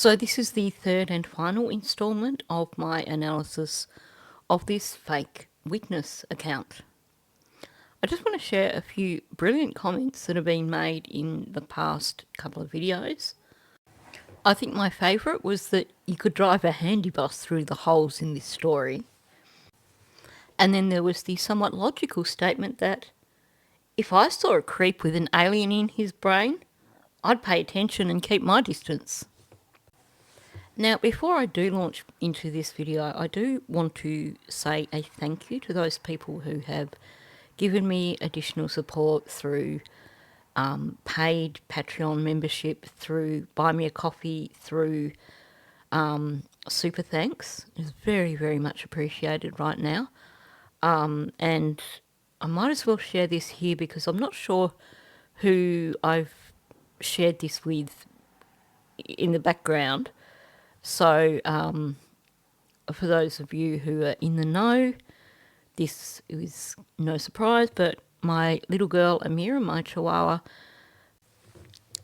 So this is the third and final instalment of my analysis of this fake witness account. I just want to share a few brilliant comments that have been made in the past couple of videos. I think my favourite was that you could drive a handy bus through the holes in this story. And then there was the somewhat logical statement that if I saw a creep with an alien in his brain, I'd pay attention and keep my distance. Now, before I do launch into this video, I do want to say a thank you to those people who have given me additional support through paid Patreon membership, through Buy Me a Coffee, through Super Thanks. It's very, very much appreciated right now. And I might as well share this here because I'm not sure who I've shared this with in the background. So for those of you who are in the know, this is no surprise, but my little girl Amira, my chihuahua,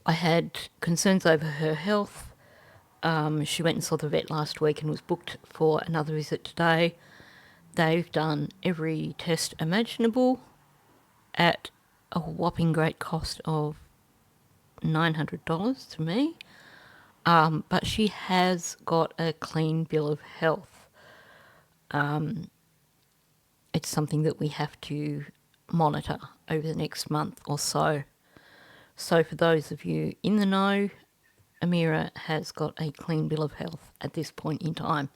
I had concerns over her health. She went and saw the vet last week and was booked for another visit today. They've done every test imaginable at a whopping great cost of $900 to me. But she has got a clean bill of health. It's something that we have to monitor over the next month or so. So for those of you in the know, Amira has got a clean bill of health at this point in time.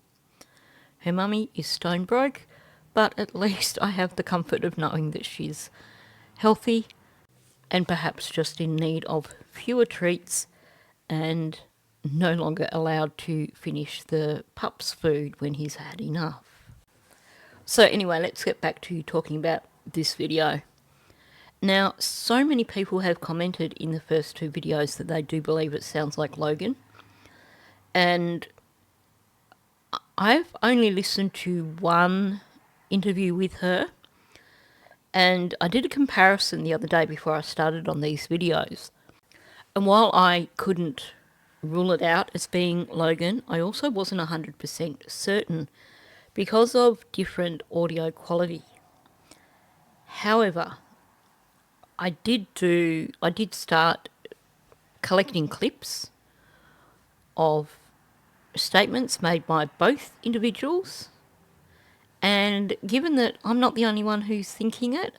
Her mummy is stone broke, but at least I have the comfort of knowing that she's healthy and perhaps just in need of fewer treats and no longer allowed to finish the pup's food when he's had enough. So anyway, let's get back to talking about this video. Now, so many people have commented in the first two videos that they do believe it sounds like Logan. And I've only listened to one interview with her. And I did a comparison the other day before I started on these videos. And while I couldn't rule it out as being Logan, I also wasn't 100% certain because of different audio quality. However, I did start collecting clips of statements made by both individuals, and given that I'm not the only one who's thinking it,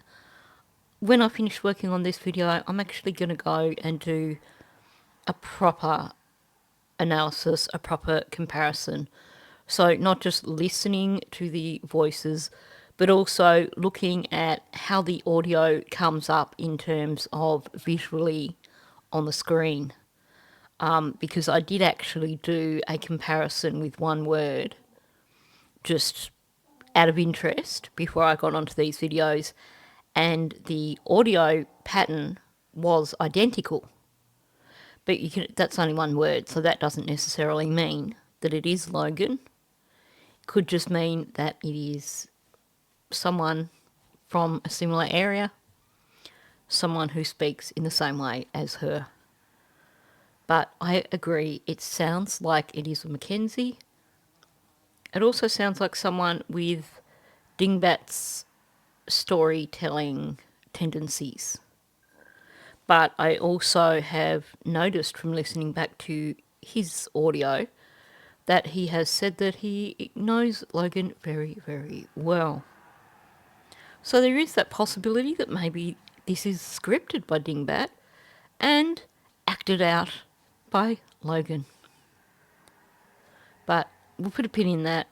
when I finish working on this video, I'm actually going to go and do a proper analysis, a proper comparison. So not just listening to the voices, but also looking at how the audio comes up in terms of visually on the screen. Because I did actually do a comparison with one word, just out of interest, before I got onto these videos, and the audio pattern was identical. But that's only one word, so that doesn't necessarily mean that it is Logan. It could just mean that it is someone from a similar area, someone who speaks in the same way as her. But I agree, it sounds like it is a Mackenzie. It also sounds like someone with Dingbat's storytelling tendencies. But I also have noticed from listening back to his audio that he has said that he knows Logan very, very well. So there is that possibility that maybe this is scripted by Dingbat and acted out by Logan. But we'll put a pin in that.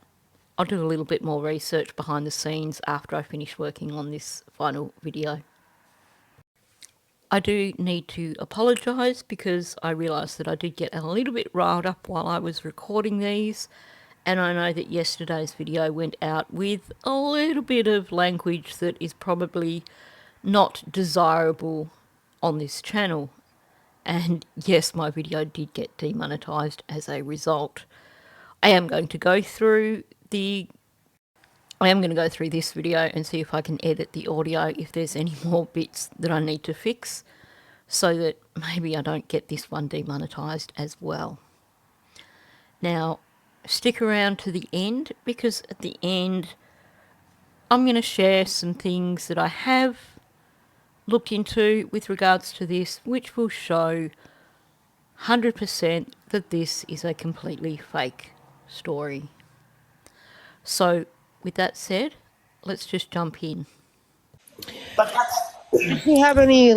I'll do a little bit more research behind the scenes after I finish working on this final video. I do need to apologise because I realised that I did get a little bit riled up while I was recording these, and I know that yesterday's video went out with a little bit of language that is probably not desirable on this channel. And yes, my video did get demonetised as a result. I am going to go through this video and see if I can edit the audio if there's any more bits that I need to fix, so that maybe I don't get this one demonetised as well. Now, stick around to the end, because at the end I'm going to share some things that I have looked into with regards to this, which will show 100% that this is a completely fake story. So, with that said, let's just jump in. But did she have any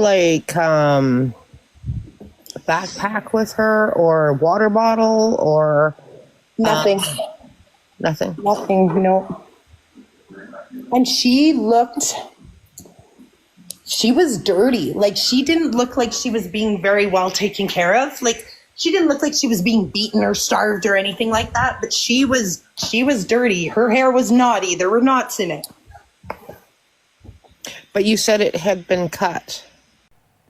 backpack with her or water bottle or Nothing. nothing? Nothing, no. And she was dirty. Like, she didn't look like she was being very well taken care of. Like, she didn't look like she was being beaten or starved or anything like that, but she was dirty. Her hair was knotty. There were knots in it. But you said it had been cut.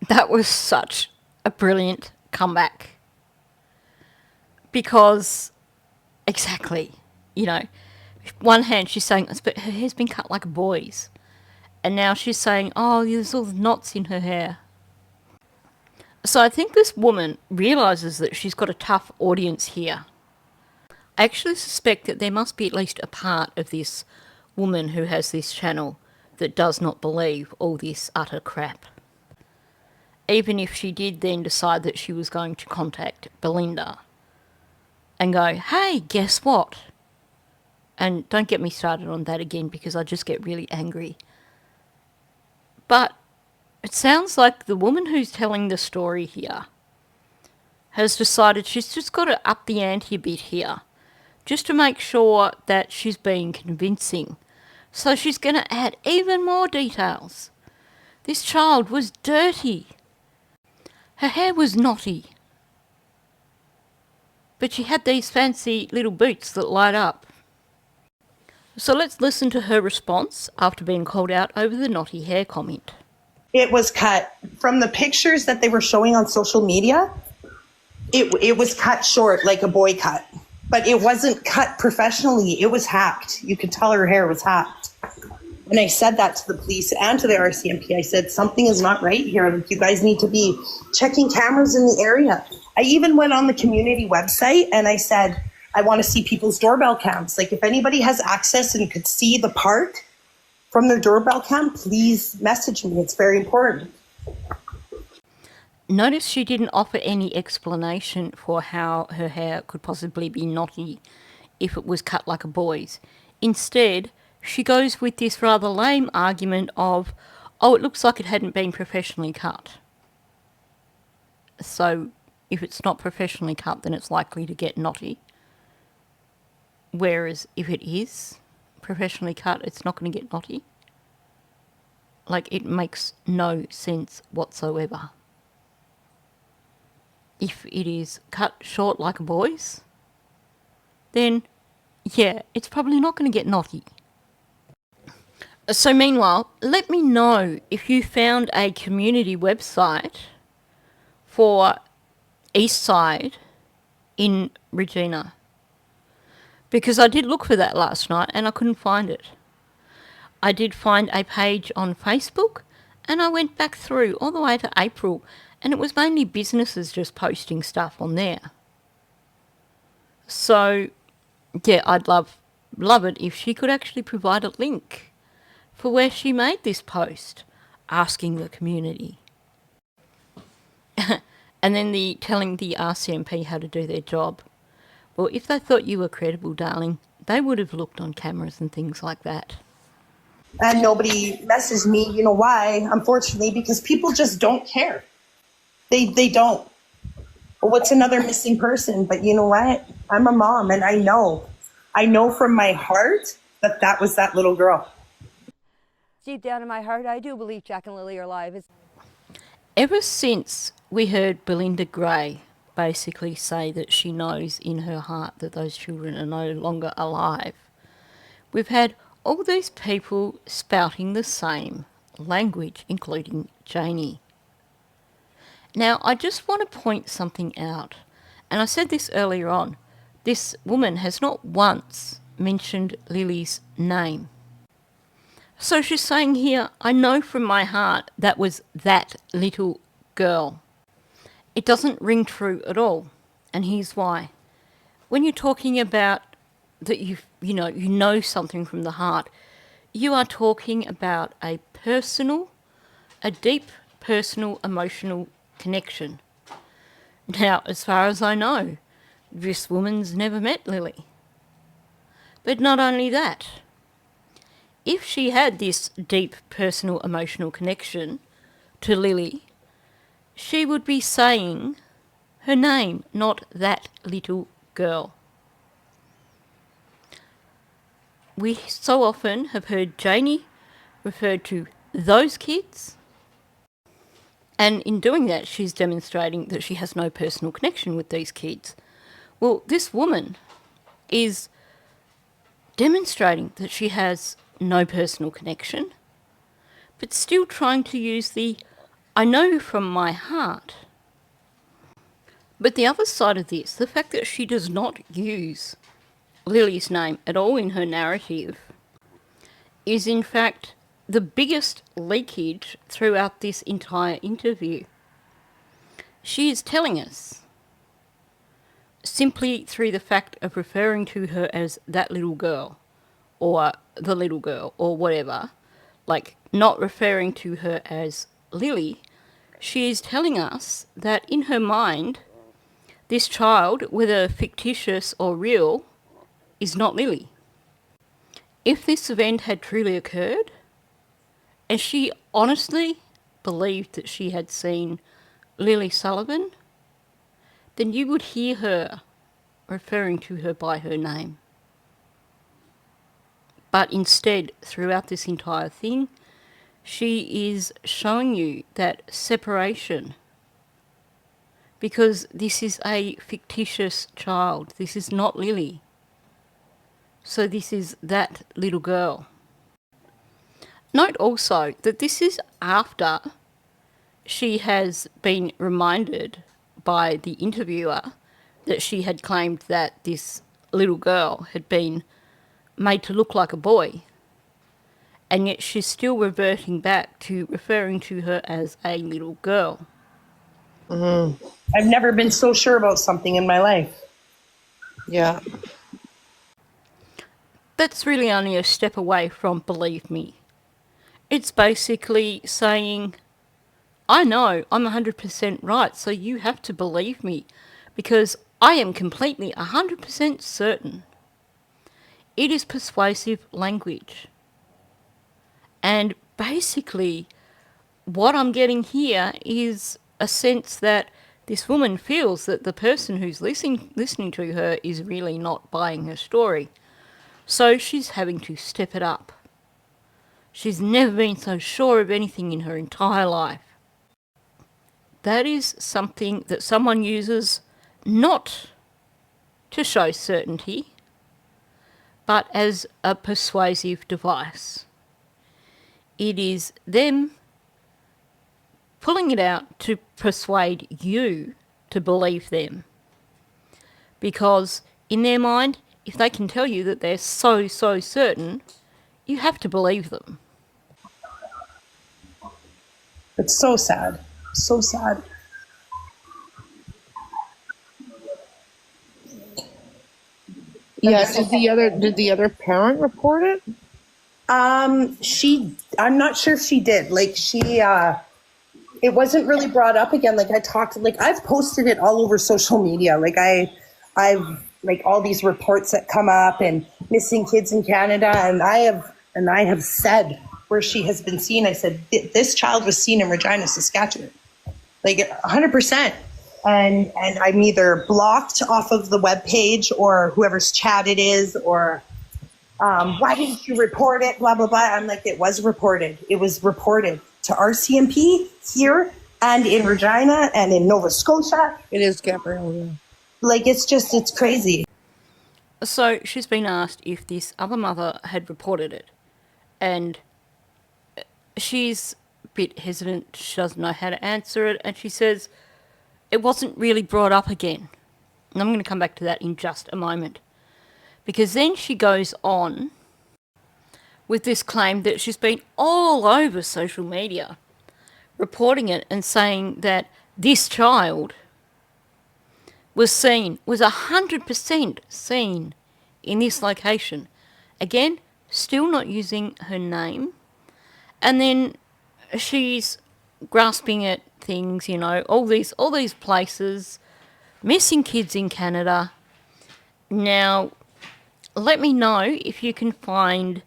That was such a brilliant comeback. Because, exactly, you know, one hand she's saying, but her hair's been cut like a boy's. And now she's saying, oh, there's all the knots in her hair. So I think this woman realises that she's got a tough audience here. I actually suspect that there must be at least a part of this woman who has this channel that does not believe all this utter crap. Even if she did then decide that she was going to contact Belinda and go, hey, guess what? And don't get me started on that again, because I just get really angry. But it sounds like the woman who's telling the story here has decided she's just got to up the ante a bit here, just to make sure that she's being convincing. So she's going to add even more details. This child was dirty. Her hair was knotty. But she had these fancy little boots that light up. So let's listen to her response after being called out over the knotty hair comment. It was cut from the pictures that they were showing on social media. It was cut short, like a boy cut, but it wasn't cut professionally. It was hacked. You could tell her hair was hacked. And I said that to the police and to the RCMP. I said, something is not right here. Like, you guys need to be checking cameras in the area. I even went on the community website and I said, I want to see people's doorbell cams. Like, if anybody has access and could see the park from their doorbell cam, please message me. It's very important. Notice she didn't offer any explanation for how her hair could possibly be knotty if it was cut like a boy's. Instead, she goes with this rather lame argument of, oh, it looks like it hadn't been professionally cut. So if it's not professionally cut, then it's likely to get knotty. Whereas if it is professionally cut, it's not going to get knotty. Like, it makes no sense whatsoever. If it is cut short like a boy's, then yeah, it's probably not going to get knotty. So meanwhile, let me know if you found a community website for Eastside in Regina. Because I did look for that last night and I couldn't find it. I did find a page on Facebook and I went back through all the way to April and it was mainly businesses just posting stuff on there. So, yeah, I'd love it if she could actually provide a link for where she made this post, asking the community. And then telling the RCMP how to do their job. Well, if they thought you were credible, darling, they would have looked on cameras and things like that. And nobody messaged me. You know why? Unfortunately, because people just don't care. They don't. Well, what's another missing person? But you know what? I'm a mom and I know from my heart that was that little girl. Deep down in my heart, I do believe Jack and Lily are alive. Ever since we heard Belinda Gray basically say that she knows in her heart that those children are no longer alive, we've had all these people spouting the same language, including Janie. Now, I just want to point something out, and I said this earlier on. This woman has not once mentioned Lily's name. So she's saying here, I know from my heart that was that little girl. It doesn't ring true at all, and here's why. when you're talking about that you know something from the heart, you are talking about a deep personal emotional connection. Now, as far as I know, this woman's never met Lily. But not only that, if she had this deep personal emotional connection to Lily, she would be saying her name, not that little girl. We so often have heard Janie referred to those kids, and in doing that she's demonstrating that she has no personal connection with these kids. Well, this woman is demonstrating that she has no personal connection, but still trying to use the I know from my heart. But the other side of this, the fact that she does not use Lily's name at all in her narrative, is in fact the biggest leakage throughout this entire interview. She is telling us, simply through the fact of referring to her as that little girl, or the little girl, or whatever, like not referring to her as Lily, she is telling us that in her mind, this child, whether fictitious or real, is not Lily. If this event had truly occurred, and she honestly believed that she had seen Lily Sullivan, then you would hear her referring to her by her name. But instead, throughout this entire thing, she is showing you that separation, because this is a fictitious child. This is not Lily. So this is that little girl. Note also that this is after she has been reminded by the interviewer that she had claimed that this little girl had been made to look like a boy, and yet she's still reverting back to referring to her as a little girl. Mm-hmm. I've never been so sure about something in my life. Yeah. That's really only a step away from believe me. It's basically saying, I know I'm 100% right, so you have to believe me, because I am completely 100% certain. It is persuasive language. And basically, what I'm getting here is a sense that this woman feels that the person who's listening to her is really not buying her story. So she's having to step it up. She's never been so sure of anything in her entire life. That is something that someone uses not to show certainty, but as a persuasive device. It is them pulling it out to persuade you to believe them. Because in their mind, if they can tell you that they're so certain, you have to believe them. It's so sad. So sad. Yeah. Did the other parent report it? I'm not sure if she did. Like it wasn't really brought up again. Like I've posted it all over social media. Like I've like all these reports that come up and missing kids in Canada. And I have said where she has been seen. I said, this child was seen in Regina, Saskatchewan, like 100%. And I'm either blocked off of the webpage or whoever's chat it is, or why didn't you report it? Blah, blah, blah. I'm like, it was reported. It was reported to RCMP here and in Regina and in Nova Scotia. It is Gabrielle. Yeah. Like, it's crazy. So she's been asked if this other mother had reported it. And she's a bit hesitant. She doesn't know how to answer it. And she says, it wasn't really brought up again. And I'm going to come back to that in just a moment. Because then she goes on with this claim that she's been all over social media reporting it and saying that this child was 100% seen in this location. Again, still not using her name. And then she's grasping at things, you know, all these places, missing kids in Canada. Now, let me know if you can find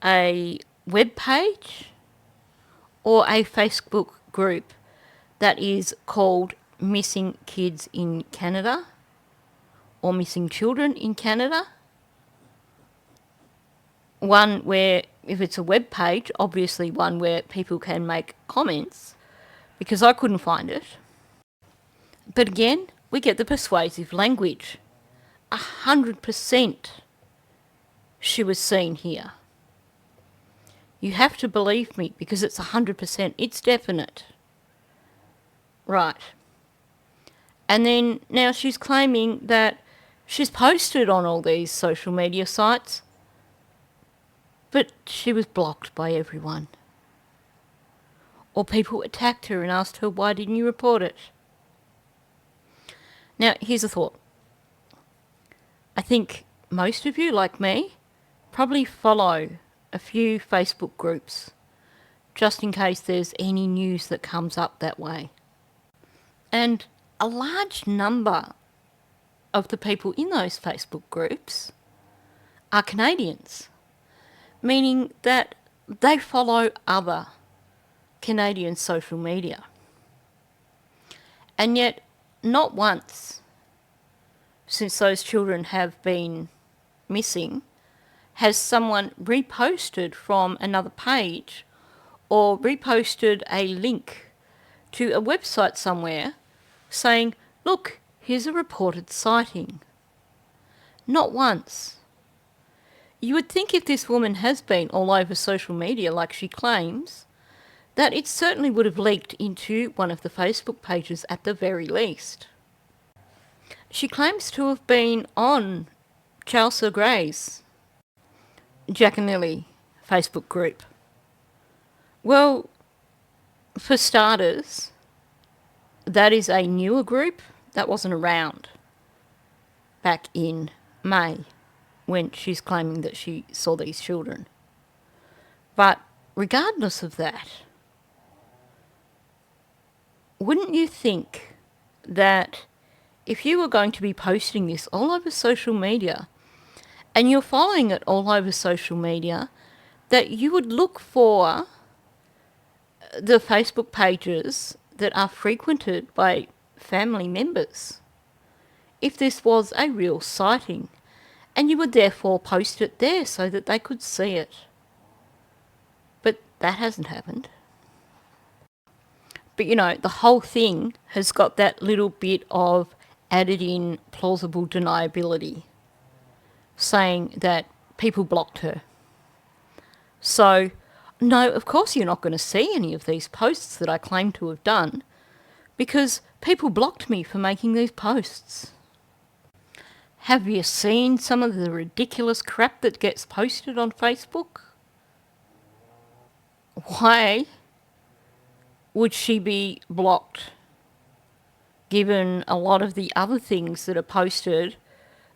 a web page or a Facebook group that is called Missing Kids in Canada or Missing Children in Canada. One where, if it's a web page, obviously one where people can make comments, because I couldn't find it. But again, we get the persuasive language. 100% she was seen here. You have to believe me because it's 100%. It's definite. Right. And then now she's claiming that she's posted on all these social media sites, but she was blocked by everyone. Or people attacked her and asked her, why didn't you report it? Now, here's a thought. I think most of you, like me, probably follow a few Facebook groups, just in case there's any news that comes up that way. And a large number of the people in those Facebook groups are Canadians, meaning that they follow other Canadian social media. And yet, not once since those children have been missing has someone reposted from another page or reposted a link to a website somewhere saying, look, here's a reported sighting. Not once. You would think if this woman has been all over social media like she claims, that it certainly would have leaked into one of the Facebook pages at the very least. She claims to have been on Chelsea Gray's Jack and Lily Facebook group. Well, for starters, that is a newer group that wasn't around back in May when she's claiming that she saw these children. But regardless of that, wouldn't you think that if you were going to be posting this all over social media and you're following it all over social media, that you would look for the Facebook pages that are frequented by family members if this was a real sighting, and you would therefore post it there so that they could see it. But that hasn't happened. But you know, the whole thing has got that little bit of added in plausible deniability, saying that people blocked her. So, no, of course you're not going to see any of these posts that I claim to have done, because people blocked me for making these posts. Have you seen some of the ridiculous crap that gets posted on Facebook? Why would she be blocked, given a lot of the other things that are posted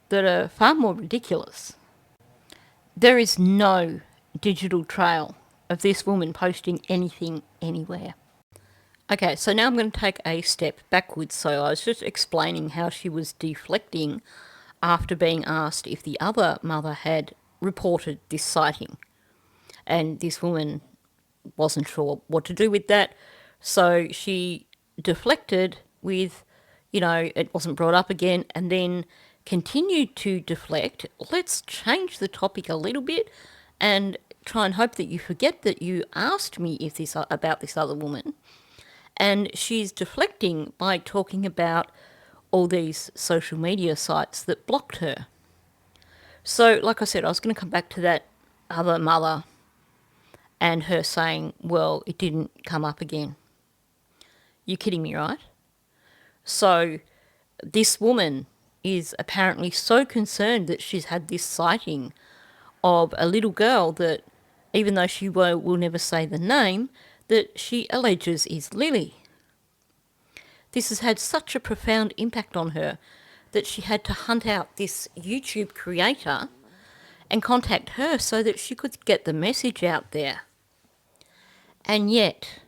that are far more ridiculous? There is no digital trail of this woman posting anything anywhere. Okay, so now I'm going to take a step backwards. So I was just explaining how she was deflecting after being asked if the other mother had reported this sighting. And this woman wasn't sure what to do with that, so she deflected with, you know, it wasn't brought up again, and then continued to deflect. Let's change the topic a little bit and try and hope that you forget that you asked me about this other woman. And she's deflecting by talking about all these social media sites that blocked her. So, like I said, I was going to come back to that other mother and her saying, well, it didn't come up again. You're kidding me, right? So this woman is apparently so concerned that she's had this sighting of a little girl that, even though she will never say the name, that she alleges is Lily. This has had such a profound impact on her that she had to hunt out this YouTube creator and contact her so that she could get the message out there. And yet,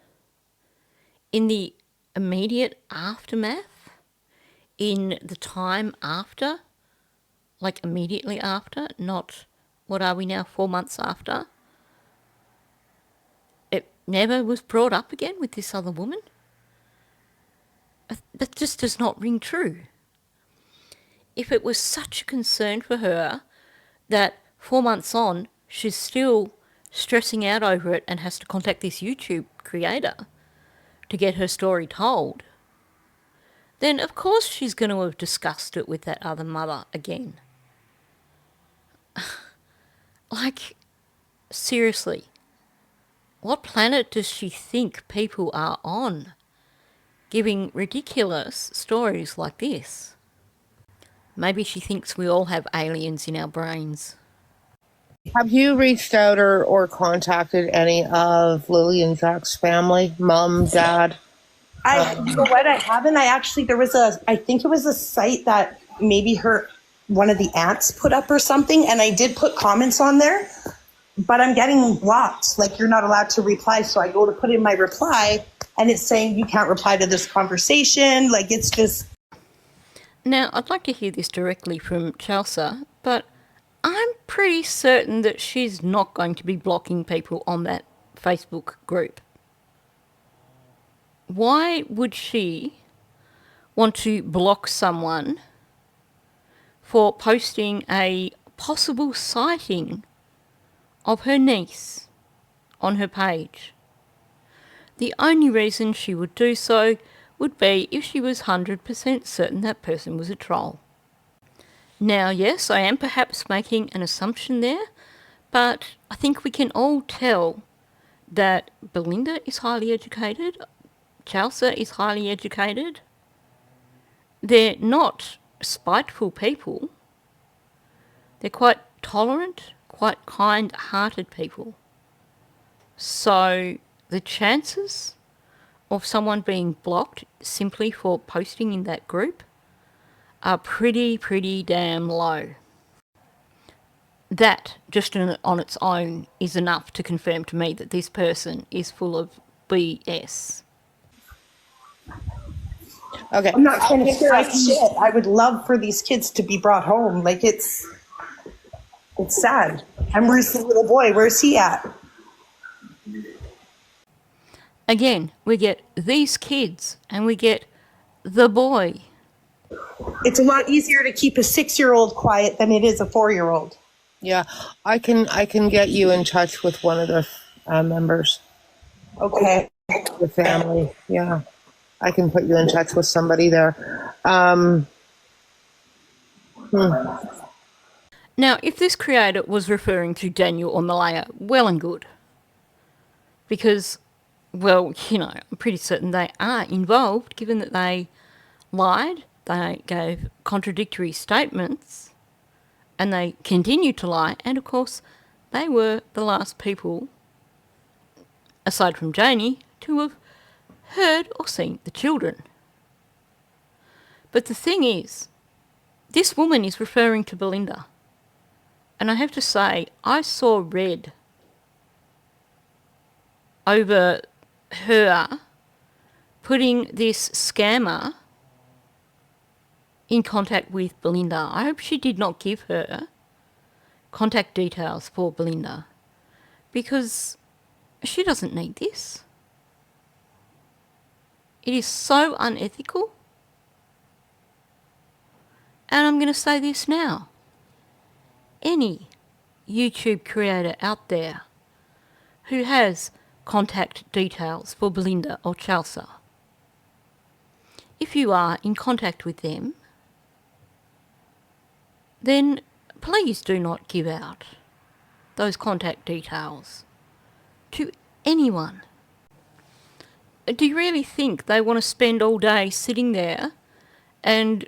in the immediate aftermath, in the time after, like immediately after, not, what are we now, 4 months after, it never was brought up again with this other woman. That just does not ring true. If it was such a concern for her that 4 months on, she's still stressing out over it and has to contact this YouTube creator to get her story told, then of course she's going to have discussed it with that other mother again. Like, seriously, what planet does she think people are on, giving ridiculous stories like this? Maybe she thinks we all have aliens in our brains. Have you reached out or contacted any of Lily and Zach's family? Mom, dad? You know what? I haven't. I think it was a site that maybe one of the aunts put up or something, and I did put comments on there, but I'm getting blocked. Like, you're not allowed to reply. So I go to put in my reply and it's saying you can't reply to this conversation. Like, it's just. Now, I'd like to hear this directly from Chelsea, but I'm pretty certain that she's not going to be blocking people on that Facebook group. Why would she want to block someone for posting a possible sighting of her niece on her page? The only reason she would do so would be if she was 100% certain that person was a troll. Now, yes, I am perhaps making an assumption there, but I think we can all tell that Belinda is highly educated, Chelsea is highly educated. They're not spiteful people. They're quite tolerant, quite kind-hearted people. So the chances of someone being blocked simply for posting in that group are pretty damn low. That, just on its own, is enough to confirm to me that this person is full of BS. Okay. I'm not trying to stir up shit. I would love for these kids to be brought home. Like, it's sad. And where's the little boy? Where's he at? Again, we get these kids and we get the boy. It's a lot easier to keep a 6-year-old quiet than it is a 4-year-old. Yeah, I can get you in touch with one of the members. Okay. The family, yeah. I can put you in touch with somebody there. Now, if this creator was referring to Daniel or Malaya, well and good. Because, well, you know, I'm pretty certain they are involved, given that they lied, they gave contradictory statements, and they continue to lie. And, of course, they were the last people, aside from Janie, to have heard or seen the children. But the thing is, this woman is referring to Belinda. And I have to say, I saw red over her putting this scammer in contact with Belinda. I hope she did not give her contact details for Belinda, because she doesn't need this. It is so unethical. And I'm going to say this now. Any YouTube creator out there who has contact details for Belinda or Chelsea, if you are in contact with them, then please do not give out those contact details to anyone. Do you really think they want to spend all day sitting there and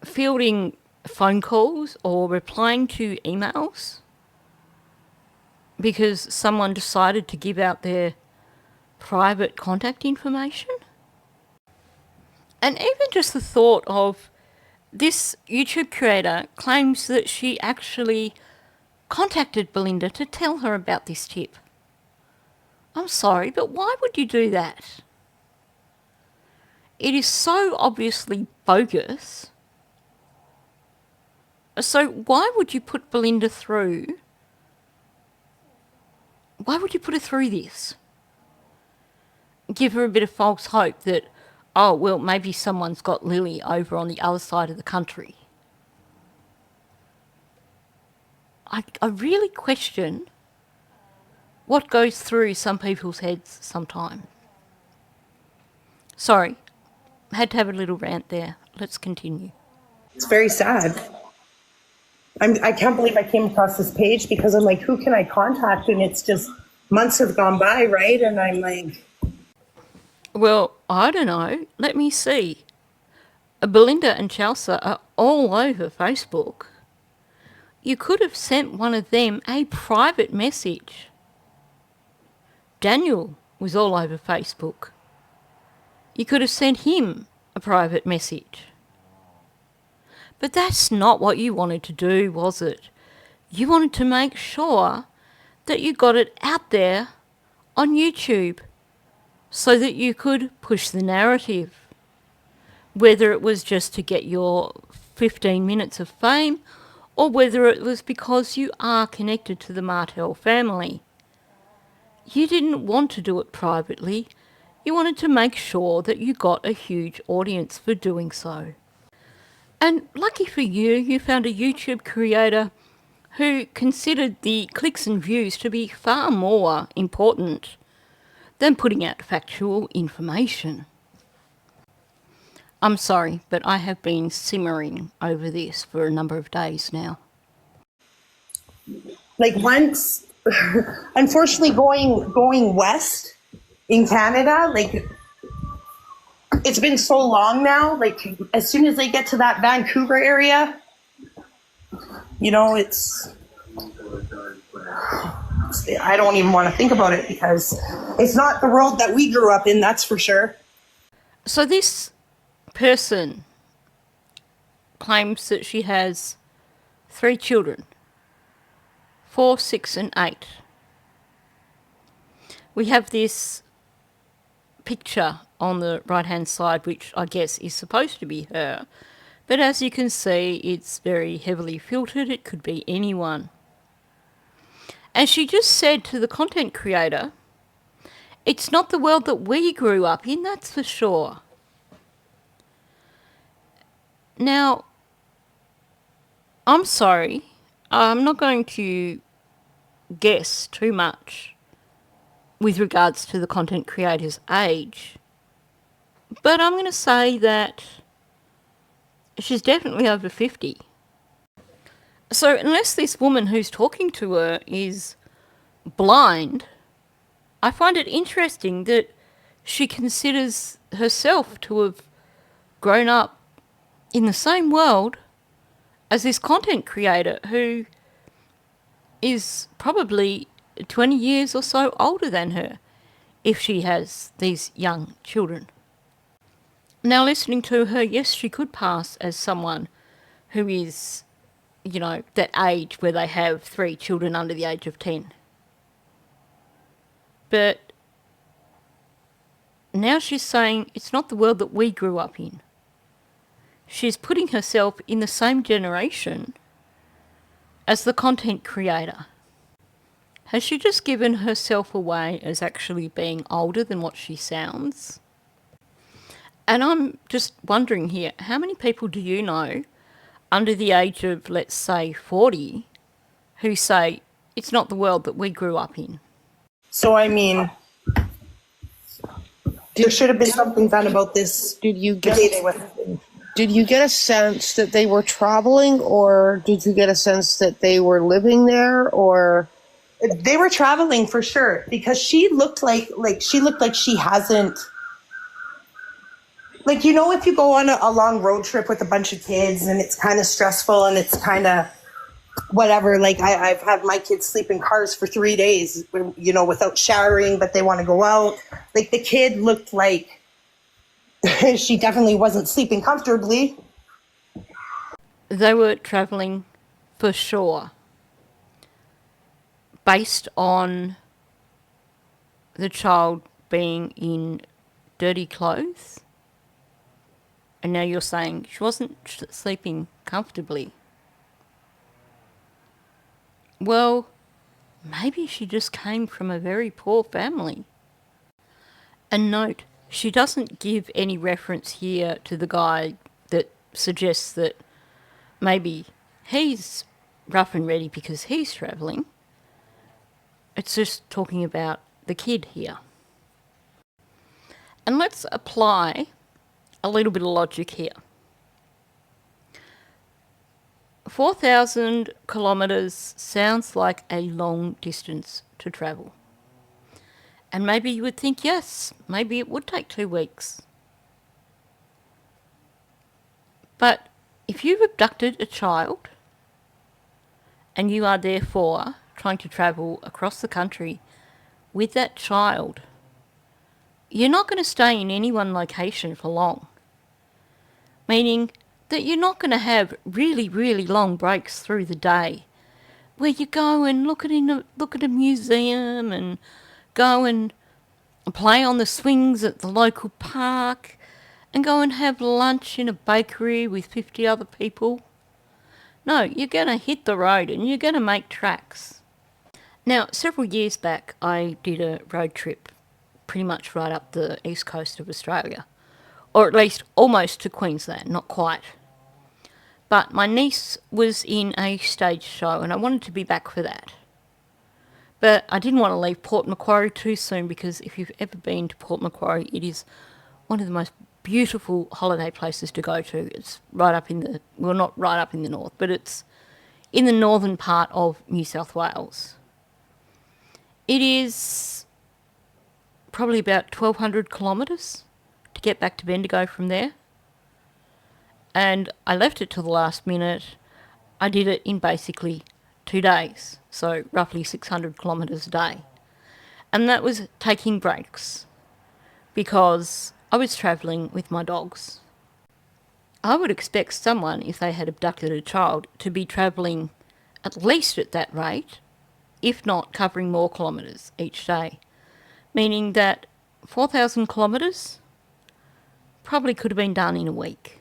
fielding phone calls or replying to emails because someone decided to give out their private contact information? And even just the thought of this YouTube creator claims that she actually contacted Belinda to tell her about this tip. I'm sorry, but why would you do that? It is so obviously bogus. So why would you put Belinda through? Why would you put her through this? Give her a bit of false hope that, oh, well, maybe someone's got Lily over on the other side of the country. I really question what goes through some people's heads sometimes. Sorry, had to have a little rant there. Let's continue. It's very sad. I can't believe I came across this page because I'm like, who can I contact? And it's just months have gone by, right? And I'm like, well, I don't know. Let me see. Belinda and Chelsea are all over Facebook. You could have sent one of them a private message. Daniel was all over Facebook. You could have sent him a private message. But that's not what you wanted to do, was it? You wanted to make sure that you got it out there on YouTube so that you could push the narrative. Whether it was just to get your 15 minutes of fame or whether it was because you are connected to the Martel family. You didn't want to do it privately. You wanted to make sure that you got a huge audience for doing so. And lucky for you, you found a YouTube creator who considered the clicks and views to be far more important than putting out factual information. I'm sorry, but I have been simmering over this for a number of days now. like once, unfortunately going west in Canada, like it's been so long now, like as soon as they get to that Vancouver area, you know, I don't even want to think about it because it's not the world that we grew up in, that's for sure. So this person claims that she has 3 children, 4, 6 and 8. We have this picture on the right hand side which I guess is supposed to be her, but as you can see it's very heavily filtered. It could be anyone. And she just said to the content creator, it's not the world that we grew up in, that's for sure. Now, I'm sorry, I'm not going to guess too much with regards to the content creator's age, but I'm going to say that she's definitely over 50. So unless this woman who's talking to her is blind, I find it interesting that she considers herself to have grown up in the same world as this content creator who is probably 20 years or so older than her if she has these young children. Now listening to her, yes, she could pass as someone who is, you know, that age where they have 3 children under the age of 10. But now she's saying it's not the world that we grew up in. She's putting herself in the same generation as the content creator. Has she just given herself away as actually being older than what she sounds? And I'm just wondering here, how many people do you know under the age of, let's say, 40 who say it's not the world that we grew up in? So, I mean, there should have been something done about this. Did you get a sense that they were traveling, or did you get a sense that they were living there, or? They were traveling for sure, because she looked like she hasn't, like, you know, if you go on a long road trip with a bunch of kids and it's kind of stressful and it's kind of whatever, like I've had my kids sleep in cars for 3 days, you know, without showering, but they want to go out. Like the kid looked like she definitely wasn't sleeping comfortably. they were travelling for sure based on the child being in dirty clothes. And now you're saying she wasn't sleeping comfortably. Well, maybe she just came from a very poor family. And note, she doesn't give any reference here to the guy that suggests that maybe he's rough and ready because he's travelling. It's just talking about the kid here. And let's apply a little bit of logic here. 4,000 kilometres sounds like a long distance to travel. And maybe you would think, yes, maybe it would take 2 weeks. But if you've abducted a child and you are therefore trying to travel across the country with that child, you're not going to stay in any one location for long. Meaning that you're not going to have really, really long breaks through the day where you go and look at a museum and go and play on the swings at the local park and go and have lunch in a bakery with 50 other people. No, you're going to hit the road and you're going to make tracks. Now, several years back, I did a road trip pretty much right up the east coast of Australia, or at least almost to Queensland, not quite. But my niece was in a stage show and I wanted to be back for that. But I didn't want to leave Port Macquarie too soon, because if you've ever been to Port Macquarie, it is one of the most beautiful holiday places to go to. It's right up in the, well, not right up in the north, but it's in the northern part of New South Wales. It is probably about 1,200 kilometres to get back to Bendigo from there. And I left it till the last minute. I did it in basically 2 days, so roughly 600 kilometres a day. And that was taking breaks because I was travelling with my dogs. I would expect someone, if they had abducted a child, to be travelling at least at that rate, if not covering more kilometres each day. Meaning that 4,000 kilometres probably could have been done in a week.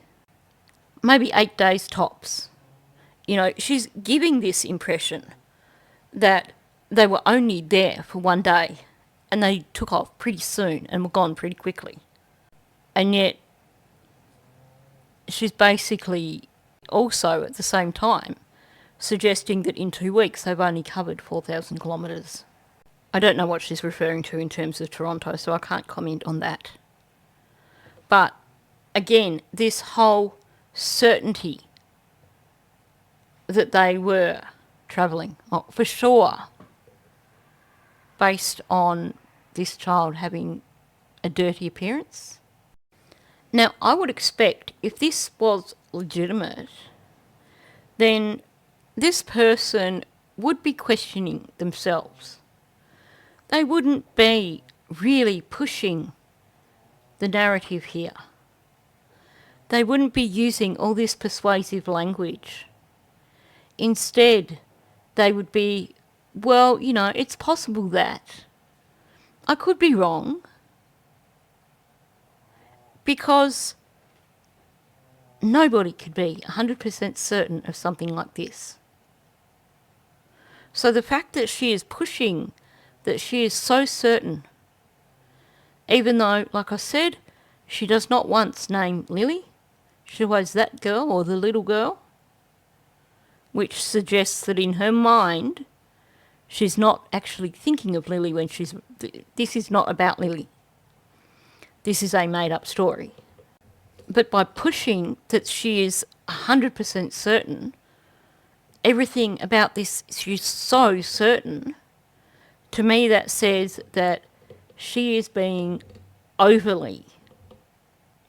Maybe 8 days tops. You know, she's giving this impression that they were only there for 1 day and they took off pretty soon and were gone pretty quickly. And yet she's basically also at the same time suggesting that in 2 weeks they've only covered 4,000 kilometres. I don't know what she's referring to in terms of Toronto, so I can't comment on that. But again, this whole certainty that they were travelling, for sure, based on this child having a dirty appearance. Now, I would expect if this was legitimate, then this person would be questioning themselves. They wouldn't be really pushing the narrative here. They wouldn't be using all this persuasive language. Instead, they would be, well, you know, it's possible that. I could be wrong. Because nobody could be 100% certain of something like this. So the fact that she is pushing, that she is so certain, even though, like I said, she does not once name Lily, she always that girl or the little girl, which suggests that in her mind she's not actually thinking of Lily when she's... This is not about Lily. This is a made-up story. But by pushing that she is 100% certain, everything about this, she's so certain, to me that says that she is being overly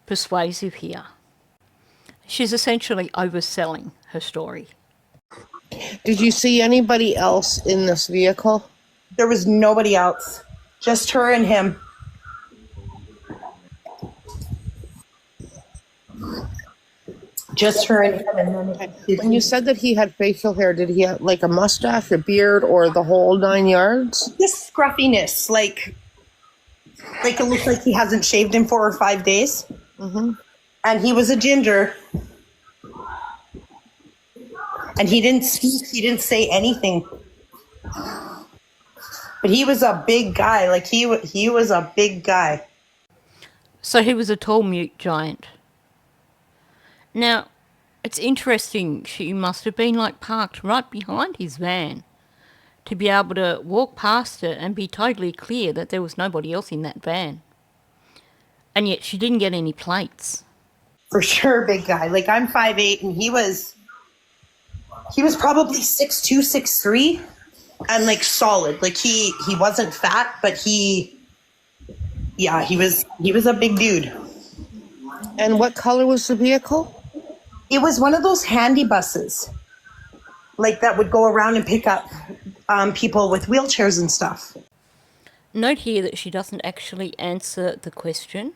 persuasive here. She's essentially overselling her story. Did you see anybody else in this vehicle? There was nobody else, just her and him. Just her and him. And then When you said that he had facial hair, did he have like a mustache, a beard, or the whole 9 yards? this scruffiness, like it looks like he hasn't shaved in 4 or 5 days. Mm-hmm. And he was a ginger. And he didn't speak. He didn't say anything. But he was a big guy. Like he was a big guy. So he was a tall mute giant. Now, it's interesting, she must have been like parked right behind his van to be able to walk past it and be totally clear that there was nobody else in that van. And yet she didn't get any plates. For sure, big guy. Like I'm 5'8", and he was probably 6'2", 6'3", and like solid. Like he wasn't fat, but he was a big dude. And what color was the vehicle? It was one of those handy buses, like that would go around and pick up people with wheelchairs and stuff. Note here that she doesn't actually answer the question.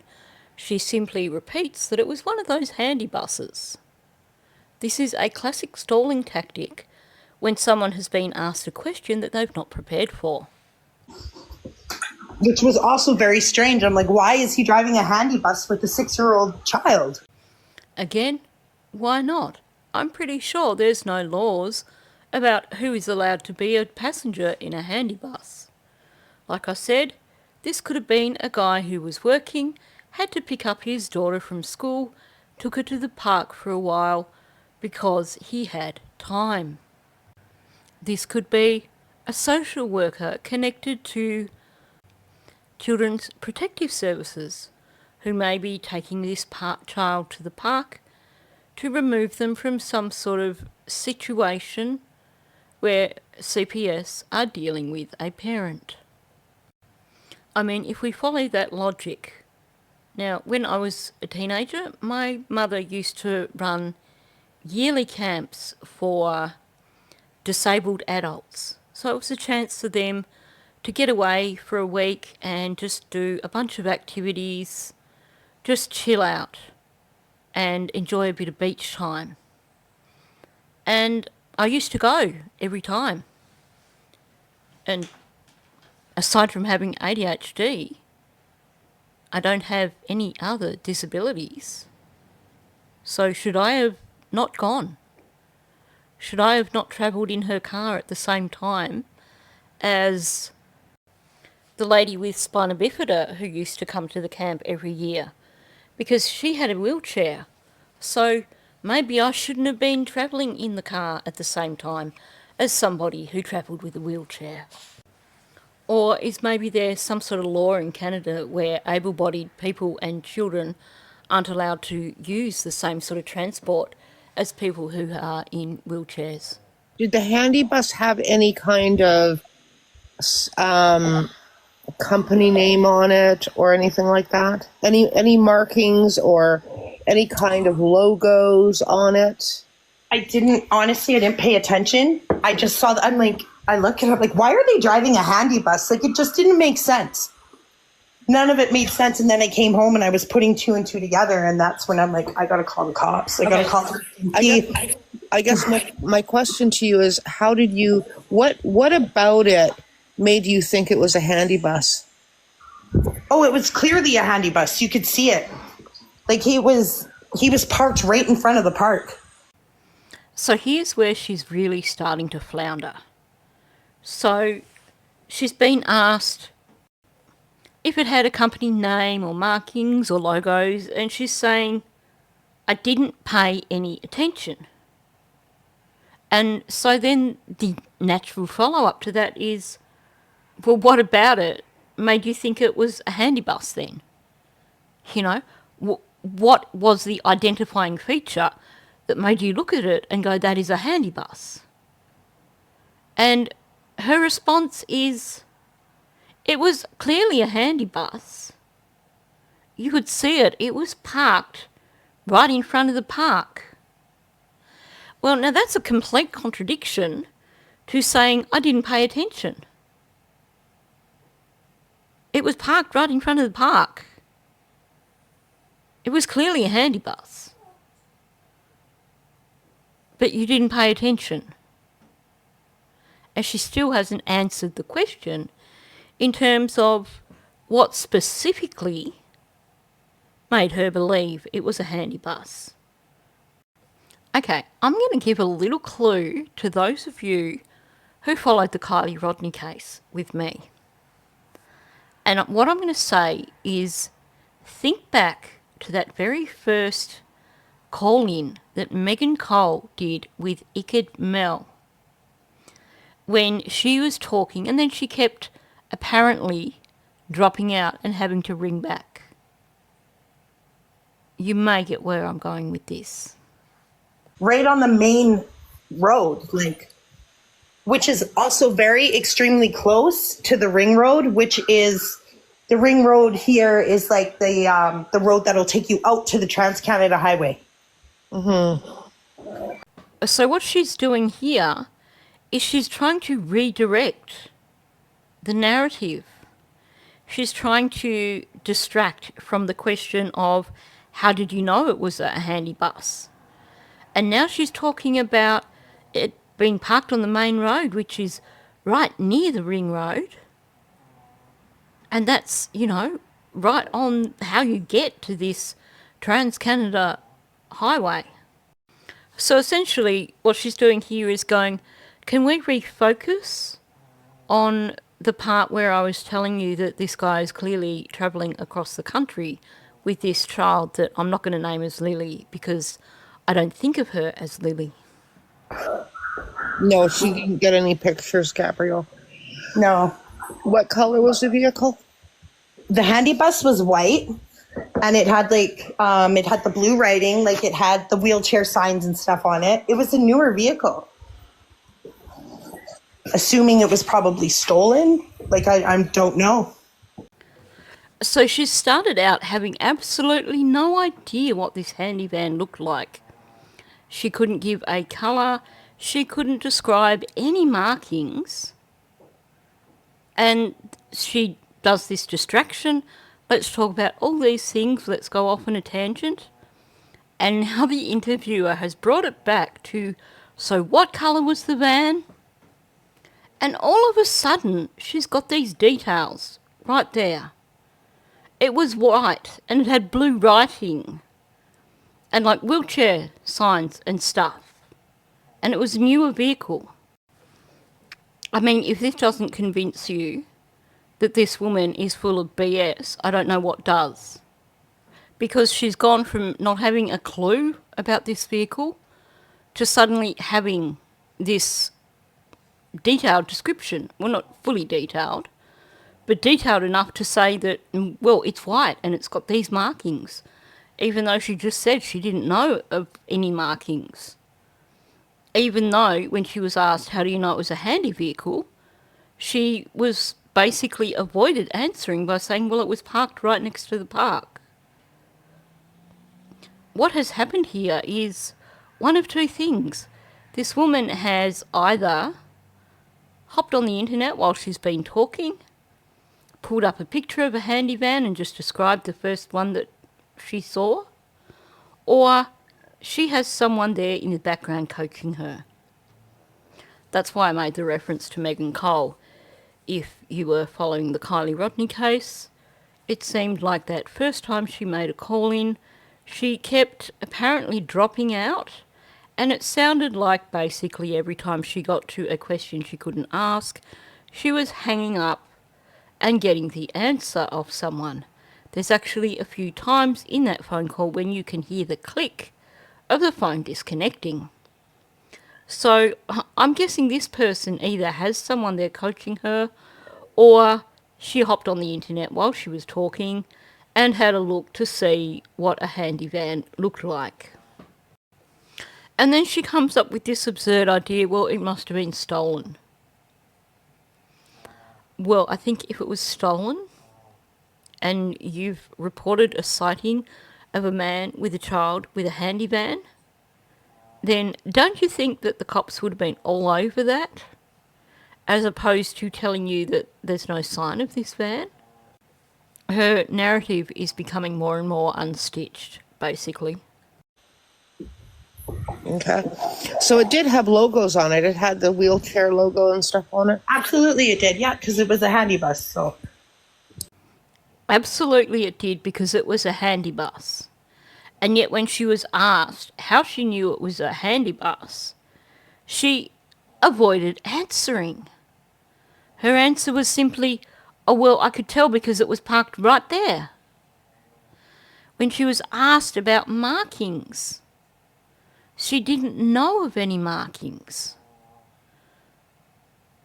She simply repeats that it was one of those handy buses. This is a classic stalling tactic when someone has been asked a question that they've not prepared for. Which was also very strange. I'm like, why is he driving a handy bus with a 6-year-old child? Again, why not? I'm pretty sure there's no laws about who is allowed to be a passenger in a handy bus. Like I said, this could have been a guy who was working, had to pick up his daughter from school, took her to the park for a while because he had time. This could be a social worker connected to Children's Protective Services who may be taking this child to the park to remove them from some sort of situation where CPS are dealing with a parent. I mean, if we follow that logic. Now, when I was a teenager, my mother used to run yearly camps for disabled adults. So it was a chance for them to get away for a week and just do a bunch of activities, just chill out and enjoy a bit of beach time. And I used to go every time. And aside from having ADHD, I don't have any other disabilities. So should I have not gone? Should I have not travelled in her car at the same time as the lady with spina bifida who used to come to the camp every year? Because she had a wheelchair. So maybe I shouldn't have been travelling in the car at the same time as somebody who travelled with a wheelchair. Or is maybe there some sort of law in Canada where able-bodied people and children aren't allowed to use the same sort of transport as people who are in wheelchairs? Did the handy bus have any kind of company name on it or anything like that? Any markings or any kind of logos on it? I didn't pay attention. I just saw that. I looked at it like, why are they driving a handy bus? Like, it just didn't make sense. None of it made sense. And then I came home and I was putting 2 and 2 together. And that's when I'm like, I got to call the cops. I got to call the I guess my question to you is, what about it made you think it was a handy bus? Oh, it was clearly a handy bus. You could see it. Like he was parked right in front of the park. So here's where she's really starting to flounder. So she's been asked if it had a company name or markings or logos, and she's saying, I didn't pay any attention. And so then the natural follow-up to that is, well, what about it made you think it was a handy bus then? You know, what was the identifying feature that made you look at it and go, that is a handy bus? And her response is, it was clearly a handy bus. You could see it. It was parked right in front of the park. Well, now that's a complete contradiction to saying I didn't pay attention. It was parked right in front of the park. It was clearly a handy bus. but you didn't pay attention. And she still hasn't answered the question in terms of what specifically made her believe it was a handy bus. Okay, I'm going to give a little clue to those of you who followed the Kylie Rodney case with me. And what I'm going to say is think back to that very first call-in that Megan Cole did with Icked Mel when she was talking, and then she kept apparently dropping out and having to ring back. You may get where I'm going with this. Right on the main road, like, which is also very extremely close to the ring road, which is the ring road here is like the road that'll take you out to the Trans-Canada Highway. Mm-hmm. So what she's doing here is she's trying to redirect the narrative. She's trying to distract from the question of how did you know it was a handy bus? And now she's talking about it being parked on the main road, which is right near the ring road. And that's, you know, right on how you get to this Trans-Canada Highway. So essentially what she's doing here is going, can we refocus on the part where I was telling you that this guy is clearly travelling across the country with this child that I'm not going to name as Lily because I don't think of her as Lily. No, she didn't get any pictures, Gabrielle. No. What color was the vehicle? The handy bus was white, and it had like it had the blue writing, like it had the wheelchair signs and stuff on it. It was a newer vehicle. Assuming it was probably stolen, like I don't know. So she started out having absolutely no idea what this handy van looked like. She couldn't give a colour, she couldn't describe any markings, and she does this distraction. Let's talk about all these things, let's go off on a tangent. And now the interviewer has brought it back to, so what colour was the van? And all of a sudden, she's got these details right there. It was white and it had blue writing and like wheelchair signs and stuff. And it was a newer vehicle. I mean, if this doesn't convince you that this woman is full of BS, I don't know what does. Because she's gone from not having a clue about this vehicle to suddenly having this detailed description. Well, not fully detailed, but detailed enough to say that, well, it's white and it's got these markings, even though she just said she didn't know of any markings. Even though when she was asked, how do you know it was a handy vehicle, she was basically avoided answering by saying, well, it was parked right next to the park. What has happened here is one of two things. This woman has either hopped on the internet while she's been talking, pulled up a picture of a handy van and just described the first one that she saw, or she has someone there in the background coaching her. That's why I made the reference to Megan Cole. If you were following the Kylie Rodney case, it seemed like that first time she made a call in, she kept apparently dropping out, and it sounded like basically every time she got to a question she couldn't ask, she was hanging up and getting the answer of someone. There's actually a few times in that phone call when you can hear the click of the phone disconnecting. So I'm guessing this person either has someone there coaching her, or she hopped on the internet while she was talking and had a look to see what a handy van looked like. And then she comes up with this absurd idea, well, it must have been stolen. Well, I think if it was stolen and you've reported a sighting of a man with a child with a handy van, then don't you think that the cops would have been all over that, as opposed to telling you that there's no sign of this van? Her narrative is becoming more and more unstitched, basically. Okay. So it did have logos on it. It had the wheelchair logo and stuff on it. Absolutely, it did. Yeah, because it was a handy bus. So Absolutely it did, because it was a handy bus. And yet when she was asked how she knew it was a handy bus, she avoided answering. Her answer was simply, oh, well, I could tell because it was parked right there. When she was asked about markings, she didn't know of any markings.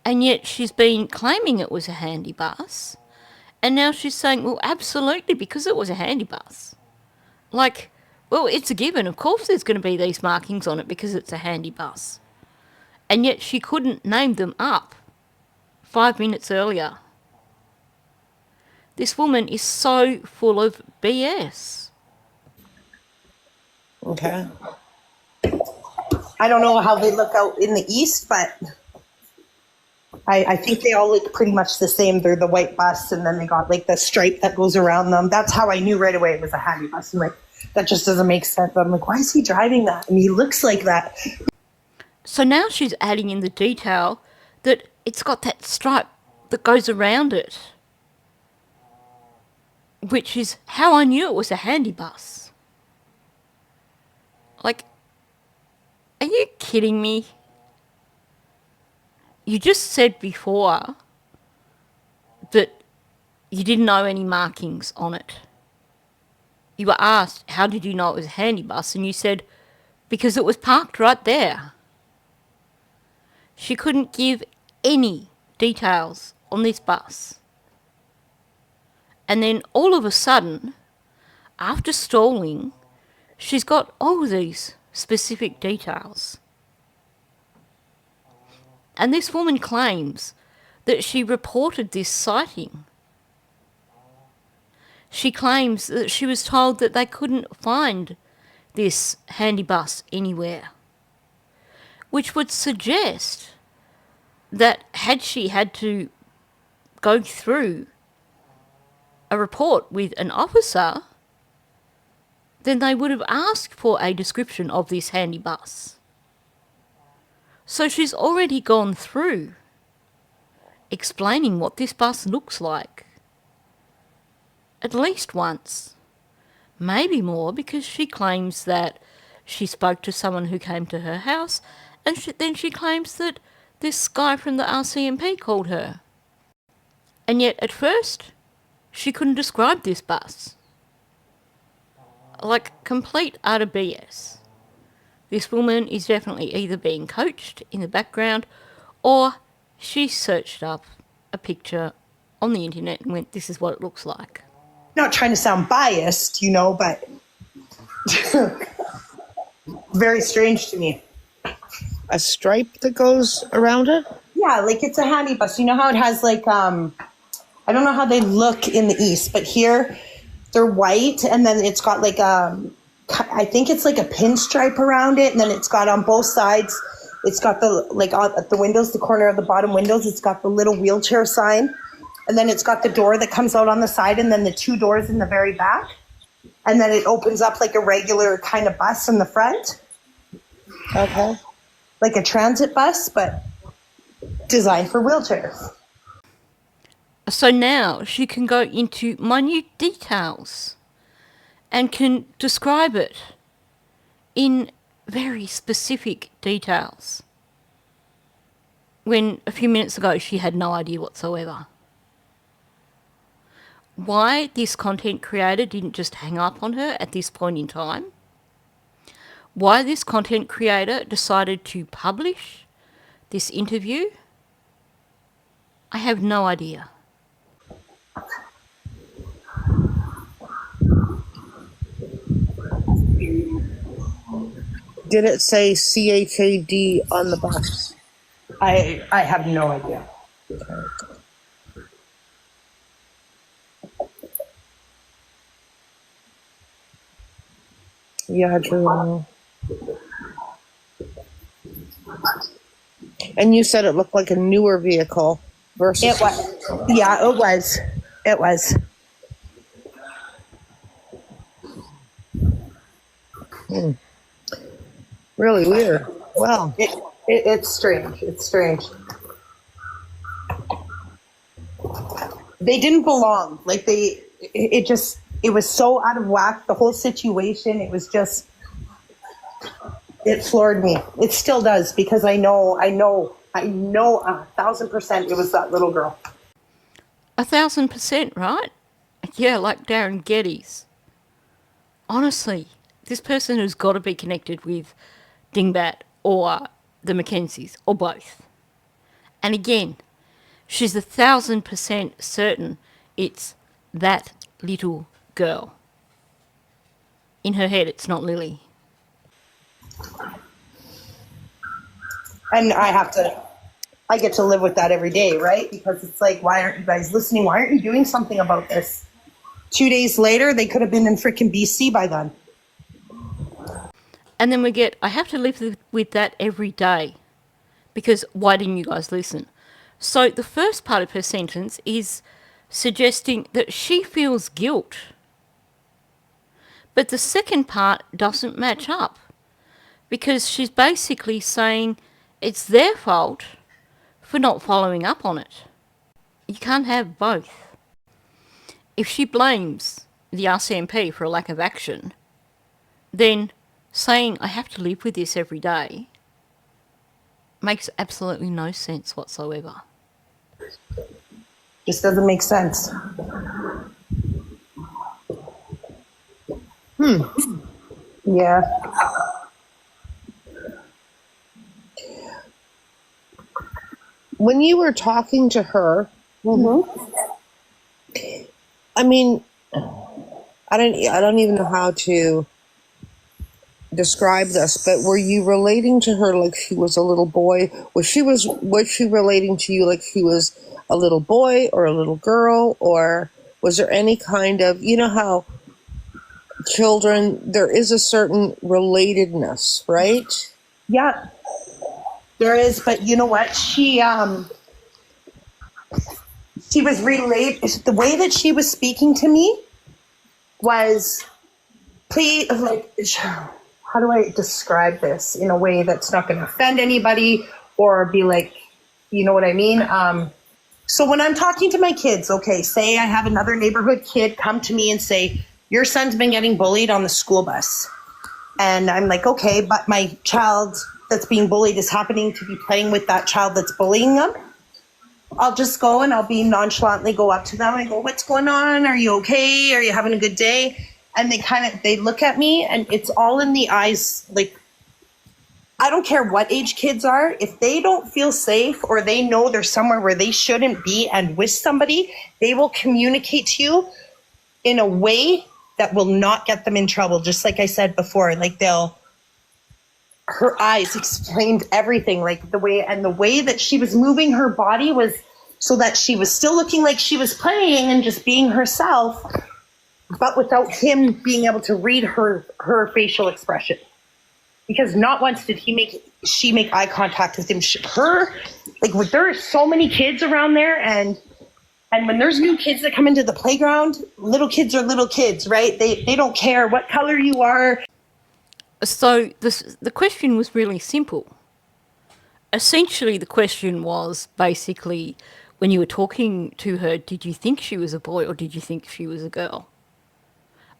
And yet she's been claiming it was a handy bus, and now she's saying, well, absolutely, because it was a handy bus. Like, well, it's a given. Of course there's going to be these markings on it because it's a handy bus. And yet she couldn't name them up 5 minutes earlier. This woman is so full of BS. Okay. I don't know how they look out in the east, but I think they all look pretty much the same. They're the white bus, and then they got like the stripe that goes around them. That's how I knew right away it was a handy bus. I'm like, that just doesn't make sense. I'm like, why is he driving that? And he looks like that. So now she's adding in the detail that it's got that stripe that goes around it, which is how I knew it was a handy bus. Like, are you kidding me? You just said before that you didn't know any markings on it. You were asked, how did you know it was a handy bus? And you said, because it was parked right there. She couldn't give any details on this bus. And then all of a sudden, after stalling, she's got all these specific details. And this woman claims that she reported this sighting. She claims that she was told that they couldn't find this handy bus anywhere, which would suggest that had she had to go through a report with an officer, then they would have asked for a description of this handy bus. So she's already gone through explaining what this bus looks like. At least once. Maybe more, because she claims that she spoke to someone who came to her house, and then she claims that this guy from the RCMP called her. And yet at first, she couldn't describe this bus. Like, complete utter BS. This woman is definitely either being coached in the background, or she searched up a picture on the internet and went, this is what it looks like. Not trying to sound biased, but very strange to me. A stripe that goes around it? Yeah, like it's a handy bus. You know how it has like, I don't know how they look in the east, but here they're white, and then it's got like I think it's like a pinstripe around it, and then it's got on both sides, it's got the, like at the windows, the corner of the bottom windows, it's got the little wheelchair sign, and then it's got the door that comes out on the side, and then the two doors in the very back, and then it opens up like a regular kind of bus in the front. Okay. Like a transit bus, but designed for wheelchairs. So now she can go into minute details and can describe it in very specific details, when a few minutes ago she had no idea whatsoever. Why this content creator didn't just hang up on her at this point in time, why this content creator decided to publish this interview, I have no idea. Did it say CHAD on the bus? I have no idea. Yeah, Drew. And you said it looked like a newer vehicle versus... It was. Yeah, it was. It was. Really weird. Well, It's strange. It's strange. They didn't belong. Like it was so out of whack. The whole situation, it was just, it floored me. It still does, because I know 1,000% it was that little girl. 1,000%, right? Yeah, like Darren Geddes. Honestly, this person has got to be connected with Dingbat or the Mackenzies, or both. And again, she's 1,000% certain it's that little girl. In her head, it's not Lily. And I get to live with that every day, right? Because it's like, why aren't you guys listening? Why aren't you doing something about this? 2 days later, they could have been in freaking BC by then. And then we get, I have to live with that every day. Because why didn't you guys listen? So the first part of her sentence is suggesting that she feels guilt. But the second part doesn't match up. Because she's basically saying it's their fault for not following up on it. You can't have both. If she blames the RCMP for a lack of action, then saying I have to live with this every day makes absolutely no sense whatsoever. Just doesn't make sense. Yeah. when you were talking to her, I mean, I don't even know how to describe this, but were you relating to her like she was a little boy? Was she relating to you like she was a little boy or a little girl, or was there any kind of, you know how children, there is a certain relatedness, right? Yeah, there is, but you know what? She was relayed. The way that she was speaking to me was, please, like, how do I describe this in a way that's not going to offend anybody or be like, you know what I mean? So when I'm talking to my kids, okay, say I have another neighborhood kid come to me and say, your son's been getting bullied on the school bus. And I'm like, okay, but my child that's being bullied is happening to be playing with that child that's bullying them. I'll just go and I'll be nonchalantly go up to them and go, what's going on? Are you okay? Are you having a good day? And they look at me and it's all in the eyes. Like, I don't care what age kids are. If they don't feel safe or they know they're somewhere where they shouldn't be and with somebody, they will communicate to you in a way that will not get them in trouble. Just like I said before, like her eyes explained everything, like the way that she was moving her body was so that she was still looking like she was playing and just being herself, but without him being able to read her facial expression. Because not once did she make eye contact with him. There are so many kids around there, and when there's new kids that come into the playground, little kids are little kids, right? They don't care what color you are. So the question was really simple. Essentially, the question was basically, when you were talking to her, did you think she was a boy or did you think she was a girl?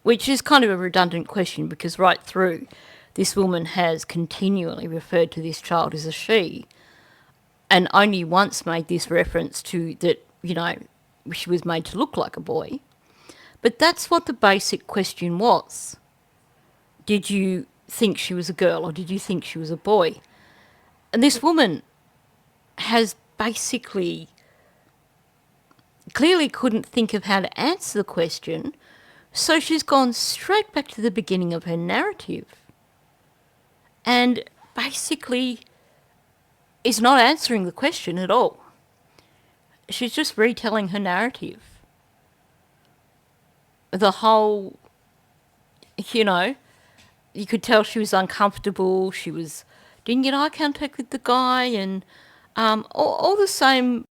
Which is kind of a redundant question because right through, this woman has continually referred to this child as a she, and only once made this reference to that, she was made to look like a boy. But that's what the basic question was. Did you think she was a girl or did you think she was a boy? And this woman has basically clearly couldn't think of how to answer the question, so she's gone straight back to the beginning of her narrative and basically is not answering the question at all. She's just retelling her narrative. The whole, you could tell she was uncomfortable, didn't get eye contact with the guy, and all the same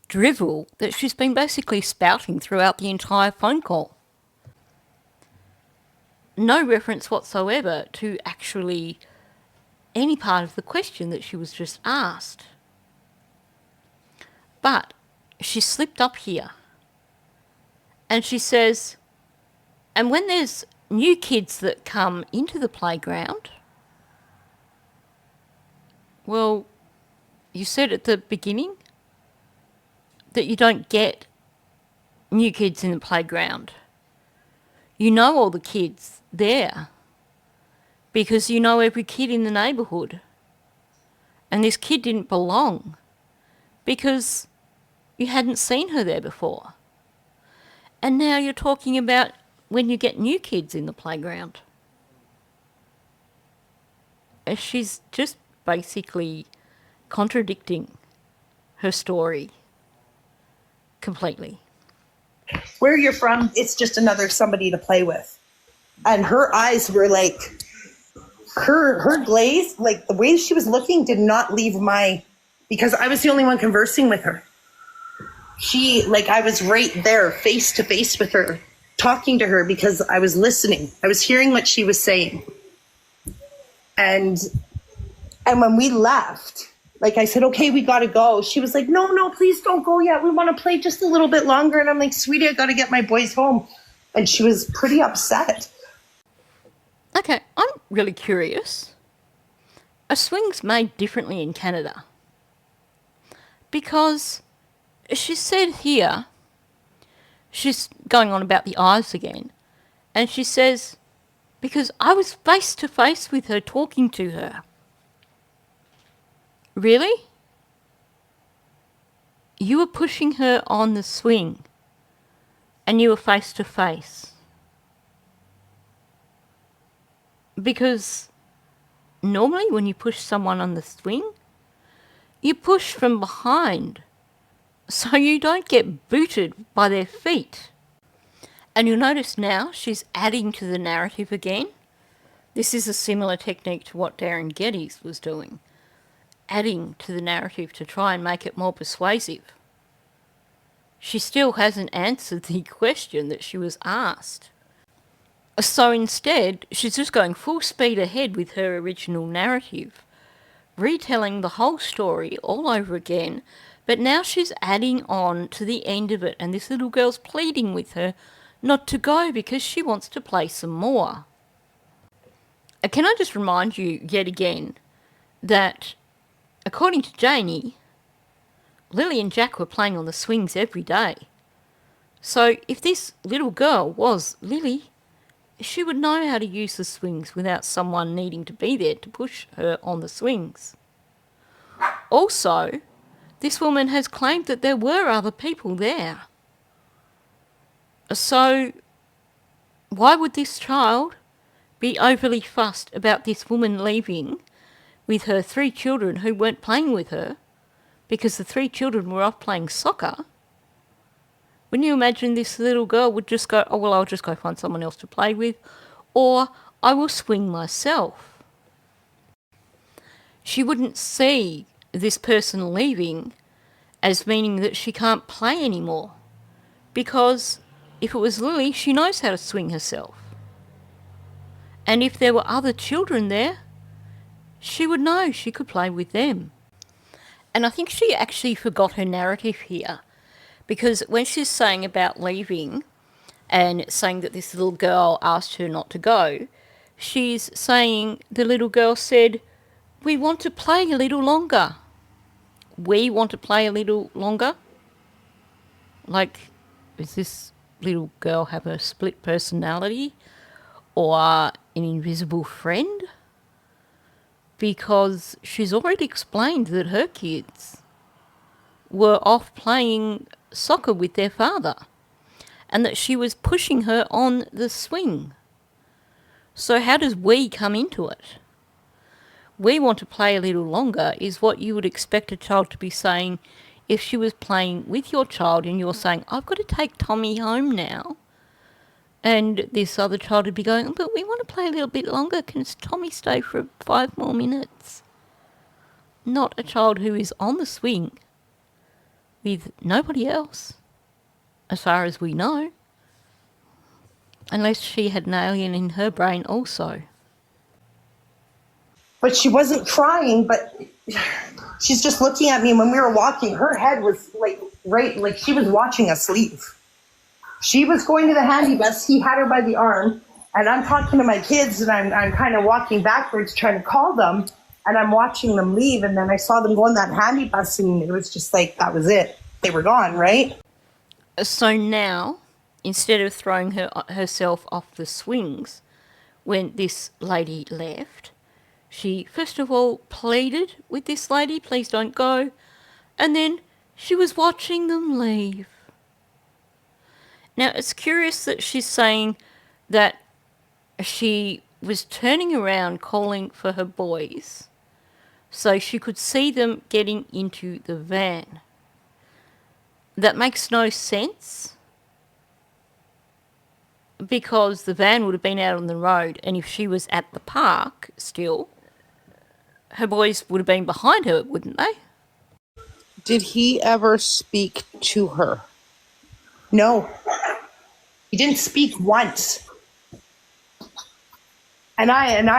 drivel that she's been basically spouting throughout the entire phone call. No reference whatsoever to actually any part of the question that she was just asked. But she slipped up here and she says, and when there's new kids that come into the playground, well, you said at the beginning that you don't get new kids in the playground. You know all the kids there because you know every kid in the neighbourhood. And this kid didn't belong because you hadn't seen her there before. And now you're talking about when you get new kids in the playground. She's just basically contradicting her story completely. Where you're from, it's just another somebody to play with. And her eyes were like, her glaze, like the way she was looking did not leave because I was the only one conversing with her. I was right there face to face with her, talking to her because I was listening. I was hearing what she was saying. And when we left, like I said, okay, we got to go. She was like, no, please don't go yet. We want to play just a little bit longer. And I'm like, sweetie, I got to get my boys home. And she was pretty upset. Okay, I'm really curious. Are swings made differently in Canada? Because she said here, she's going on about the eyes again, and she says, because I was face to face with her, talking to her. Really? You were pushing her on the swing, and you were face to face. Because normally when you push someone on the swing, you push from behind so you don't get booted by their feet. And you'll notice now she's adding to the narrative again. This is a similar technique to what Darren Geddes was doing, adding to the narrative to try and make it more persuasive. She still hasn't answered the question that she was asked. So instead, she's just going full speed ahead with her original narrative, retelling the whole story all over again, but now she's adding on to the end of it, and this little girl's pleading with her not to go because she wants to play some more. Can I just remind you yet again that, according to Janie, Lily and Jack were playing on the swings every day. So if this little girl was Lily, she would know how to use the swings without someone needing to be there to push her on the swings. Also, this woman has claimed that there were other people there. So, why would this child be overly fussed about this woman leaving with her 3 children who weren't playing with her because the 3 children were off playing soccer? Wouldn't you imagine this little girl would just go, oh, well, I'll just go find someone else to play with, or I will swing myself. She wouldn't see this person leaving as meaning that she can't play anymore, because if it was Lily, she knows how to swing herself. And if there were other children there, she would know she could play with them. And I think she actually forgot her narrative here, because when she's saying about leaving and saying that this little girl asked her not to go, she's saying the little girl said, we want to play a little longer. We want to play a little longer? Like, does this little girl have a split personality or an invisible friend? Because she's already explained that her kids were off playing soccer with their father and that she was pushing her on the swing. So how does we come into it? We want to play a little longer is what you would expect a child to be saying if she was playing with your child and you're saying, I've got to take Tommy home now. And this other child would be going, but we want to play a little bit longer. Can Tommy stay for 5 more minutes? Not a child who is on the swing with nobody else, as far as we know. Unless she had an alien in her brain also. but she wasn't crying, but she's just looking at me. When we were walking, her head was like she was watching us leave. She was going to the handy bus. He had her by the arm, and I'm talking to my kids, and I'm kind of walking backwards trying to call them, and I'm watching them leave, and then I saw them go in that handy bus, and it was just like, that was it. They were gone, right? So now, instead of throwing herself off the swings when this lady left, she first of all pleaded with this lady, please don't go, and then she was watching them leave. Now, it's curious that she's saying that she was turning around calling for her boys so she could see them getting into the van. That makes no sense because the van would have been out on the road, and if she was at the park still, her boys would have been behind her, wouldn't they? Did he ever speak to her? No. He didn't speak once. And I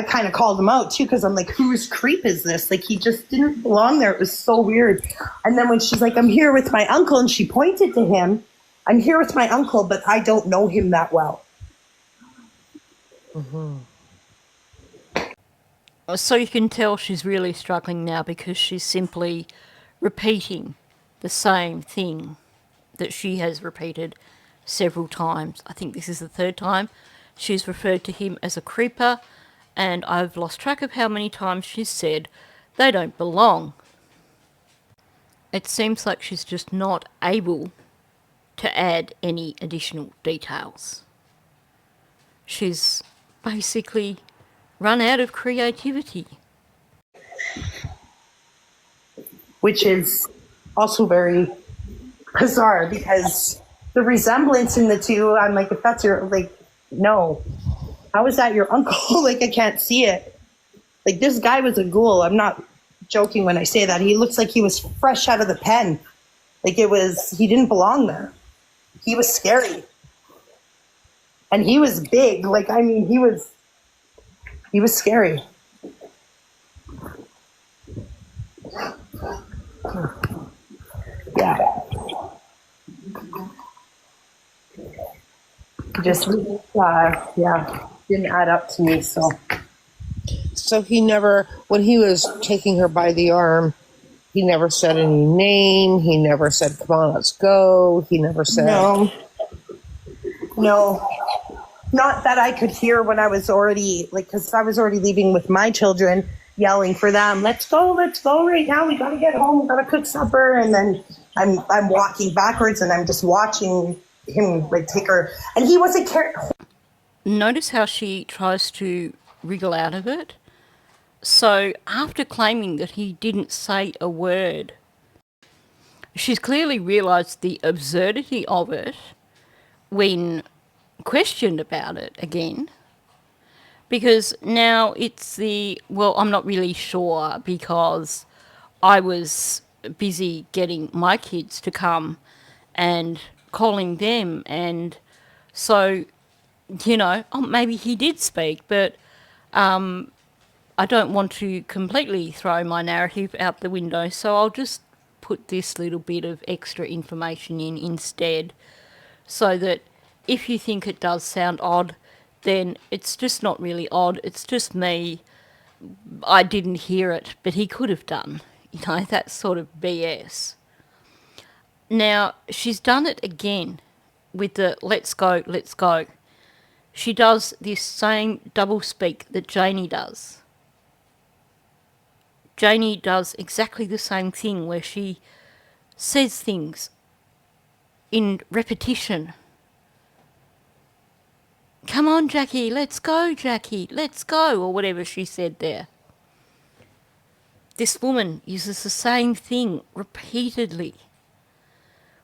kind of called him out too, because I'm like, whose creep is this? Like, he just didn't belong there. It was so weird. And then when she's like, I'm here with my uncle, and she pointed to him, I'm here with my uncle, but I don't know him that well. Mm-hmm. So you can tell she's really struggling now because she's simply repeating the same thing that she has repeated several times. I think this is the third time she's referred to him as a creeper, and I've lost track of how many times she's said they don't belong. It seems like she's just not able to add any additional details. She's basically run out of creativity. Which is also very bizarre, because the resemblance in the two, I'm like, if that's your, like, no. How is that your uncle? Like, I can't see it. Like, this guy was a ghoul. I'm not joking when I say that. He looks like he was fresh out of the pen. Like, he didn't belong there. He was scary. And he was big. Like, I mean, he was scary. Yeah. Just, didn't add up to me, so. So he never, when he was taking her by the arm, he never said any name. He never said, come on, let's go. He never said. No. Not that I could hear when I was already, because I was already leaving with my children, yelling for them, let's go right now. We got to get home. We got to cook supper. And then I'm walking backwards, and I'm just watching him take her. And he wasn't careful. Notice how she tries to wriggle out of it. So after claiming that he didn't say a word, she's clearly realised the absurdity of it when questioned about it again, because now it's I'm not really sure because I was busy getting my kids to come and calling them, and so, maybe he did speak, but I don't want to completely throw my narrative out the window, so I'll just put this little bit of extra information in instead, so that if you think it does sound odd, then it's just not really odd. It's just me. I didn't hear it, but he could have done. That sort of BS. Now, she's done it again with the let's go, let's go. She does this same doublespeak that Janie does. Janie does exactly the same thing where she says things in repetition. Come on, Jackie, let's go, or whatever she said there. This woman uses the same thing repeatedly,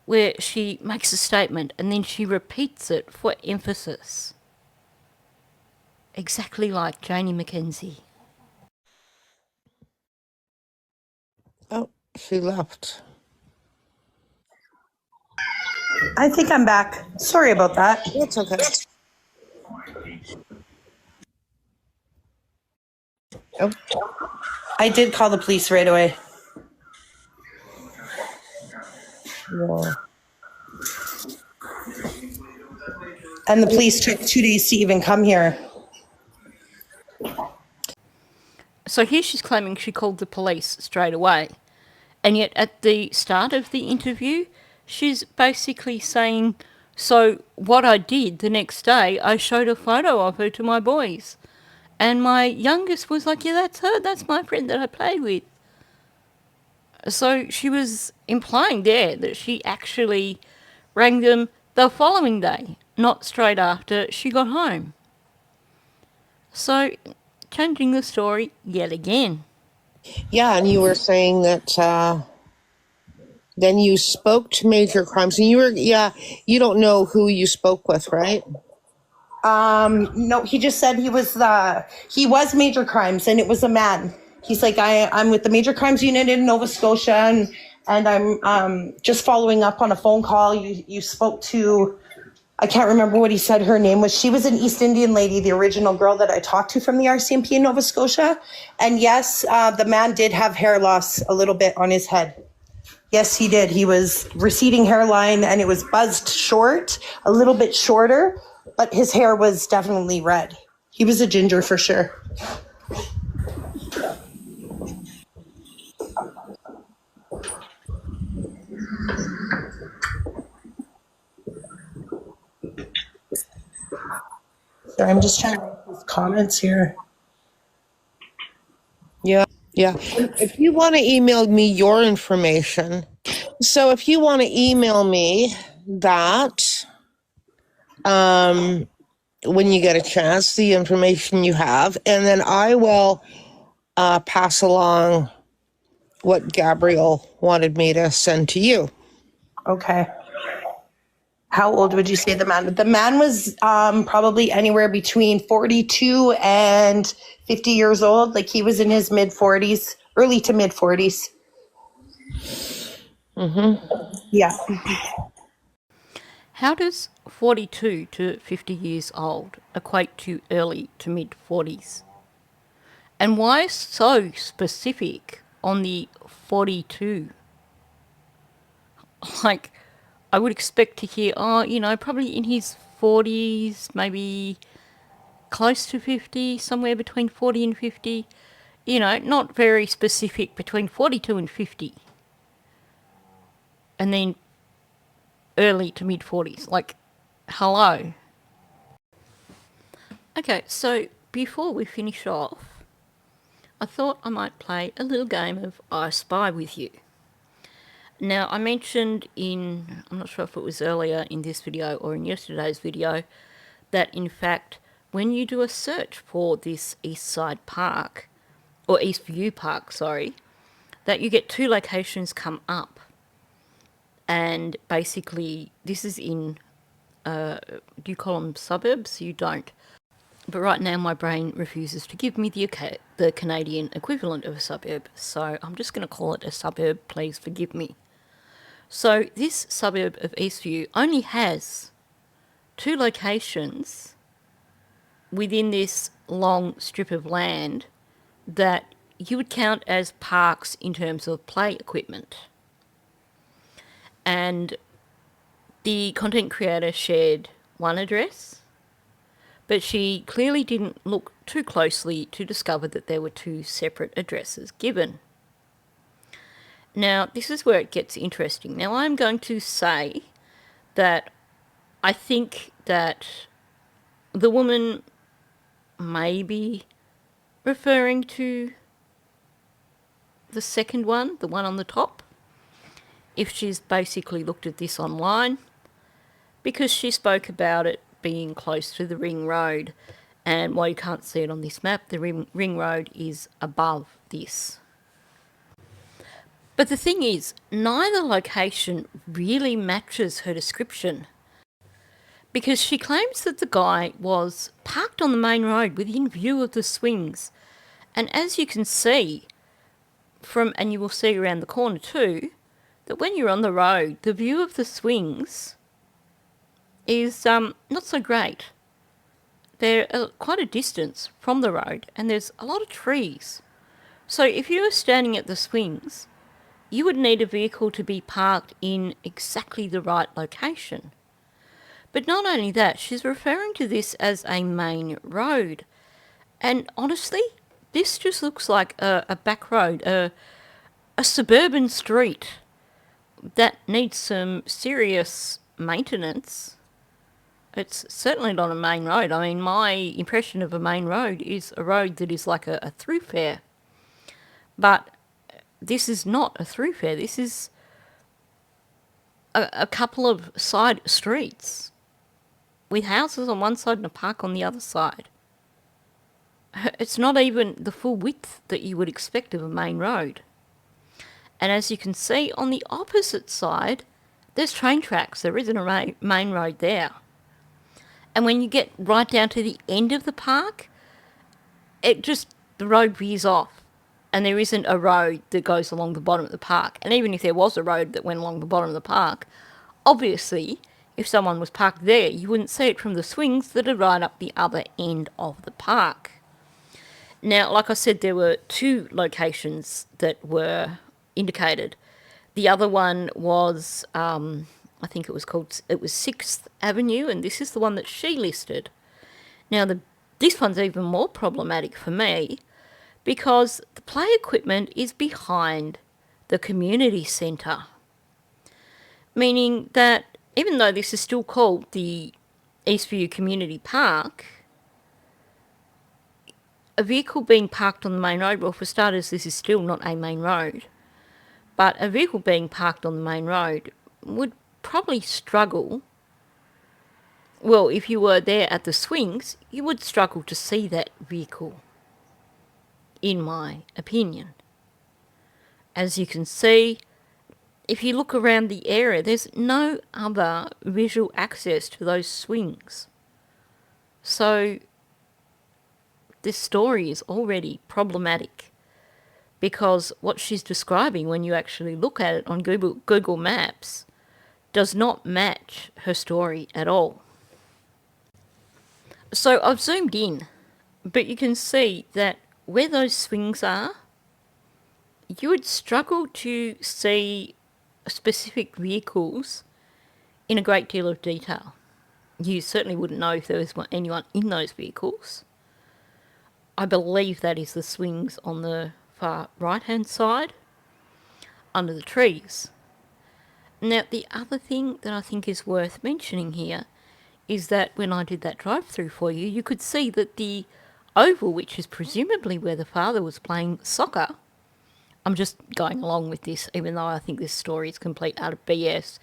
where she makes a statement and then she repeats it for emphasis. Exactly like Janie McKenzie. Oh, she left. I think I'm back. Sorry about that. It's okay. Oh, I did call the police right away. yeah. And the police took 2 days to even come here. So here she's claiming she called the police straight away. And yet at the start of the interview, she's basically saying, so what I did the next day, I showed a photo of her to my boys. And my youngest was like, yeah, that's her. That's my friend that I played with. So she was implying there that she actually rang them the following day, not straight after she got home. So, changing the story yet again. Yeah, and you were saying that then you spoke to major crimes, and you don't know who you spoke with, right? No, he just said he was major crimes, and it was a man. He's like, I'm with the major crimes unit in Nova Scotia, and I'm just following up on a phone call. You spoke to, I can't remember what he said her name was. She was an East Indian lady, the original girl that I talked to from the RCMP in Nova Scotia. And yes, the man did have hair loss a little bit on his head. Yes, he did. He was receding hairline, and it was buzzed short, a little bit shorter, but his hair was definitely red. He was a ginger for sure. Sorry, I'm just trying to read these comments here. Yeah. If you want to email me your information, so if you want to email me that, when you get a chance, the information you have, and then I will pass along what Gabriel wanted me to send to you. Okay. How old would you say the man? The man was probably anywhere between 42 and 50 years old. Like he was in his mid 40s, early to mid 40s. Yeah. How does 42 to 50 years old equate to early to mid 40s? And why so specific on the 42? Like, I would expect to hear, probably in his 40s, maybe close to 50, somewhere between 40 and 50. Not very specific, between 42 and 50. And then early to mid 40s. Like, hello. Okay, so before we finish off, I thought I might play a little game of I Spy with you. Now, I mentioned I'm not sure if it was earlier in this video or in yesterday's video, that in fact, when you do a search for this Eastside Park, or Eastview Park, sorry, that you get two locations come up. And basically, this is in, do you call them suburbs? You don't. But right now my brain refuses to give me the Canadian equivalent of a suburb, so I'm just going to call it a suburb, please forgive me. So this suburb of Eastview only has two locations within this long strip of land that you would count as parks in terms of play equipment. And the content creator shared one address, but she clearly didn't look too closely to discover that there were two separate addresses given. Now, this is where it gets interesting. Now, I'm going to say that I think that the woman may be referring to the second one, the one on the top, if she's basically looked at this online, because she spoke about it being close to the ring road, and while you can't see it on this map, the ring road is above this. But the thing is, neither location really matches her description, because she claims that the guy was parked on the main road within view of the swings, and as you can see and you will see around the corner too, that when you're on the road, the view of the swings is not so great. they're quite a distance from the road and there's a lot of trees. So if you were standing at the swings, you would need a vehicle to be parked in exactly the right location. But not only that, she's referring to this as a main road. And honestly, this just looks like a back road, a suburban street that needs some serious maintenance. It's certainly not a main road. I mean, my impression of a main road is a road that is like a thoroughfare. But this is not a thoroughfare. This is a couple of side streets with houses on one side and a park on the other side. It's not even the full width that you would expect of a main road. And as you can see, on the opposite side, there's train tracks. There isn't a main road there. And when you get right down to the end of the park, the road veers off. And there isn't a road that goes along the bottom of the park. And even if there was a road that went along the bottom of the park, obviously, if someone was parked there, you wouldn't see it from the swings that are right up the other end of the park. Now, like I said, there were 2 locations that were indicated. The other one was, I think it was 6th Avenue, and this is the one that she listed. Now, this one's even more problematic for me because the play equipment is behind the community centre, meaning that even though this is still called the Eastview Community Park, a vehicle being parked on the main road, well, for starters, this is still not a main road, but a vehicle being parked on the main road would probably struggle. Well, if you were there at the swings, you would struggle to see that vehicle, in my opinion. As you can see, if you look around the area, there's no other visual access to those swings. So this story is already problematic because what she's describing when you actually look at it on Google Maps does not match her story at all. So I've zoomed in, but you can see that where those swings are, you would struggle to see specific vehicles in a great deal of detail. You certainly wouldn't know if there was anyone in those vehicles. I believe that is the swings on the far right-hand side, under the trees. Now, the other thing that I think is worth mentioning here is that when I did that drive-through for you, you could see that the oval, which is presumably where the father was playing soccer, I'm just going along with this, even though I think this story is complete utter BS,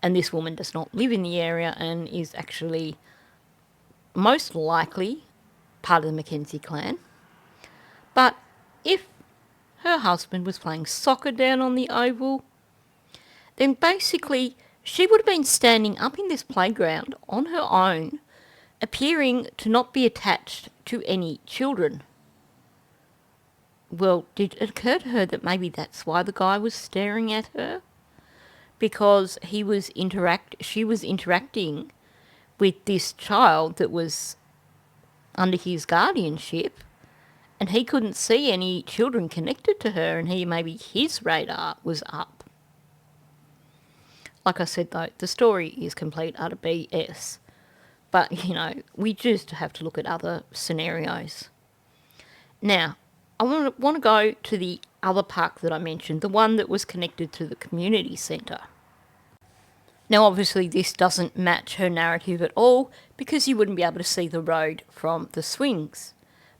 and this woman does not live in the area and is actually most likely part of the Mackenzie clan. But if her husband was playing soccer down on the oval, then basically she would have been standing up in this playground on her own, appearing to not be attached to any children. Well, did it occur to her that maybe that's why the guy was staring at her? Because she was interacting with this child that was under his guardianship, and he couldn't see any children connected to her, and maybe his radar was up. Like I said, though, the story is complete utter BS. But, we just have to look at other scenarios. Now, I want to go to the other park that I mentioned, the one that was connected to the community centre. Now, obviously, this doesn't match her narrative at all because you wouldn't be able to see the road from the swings.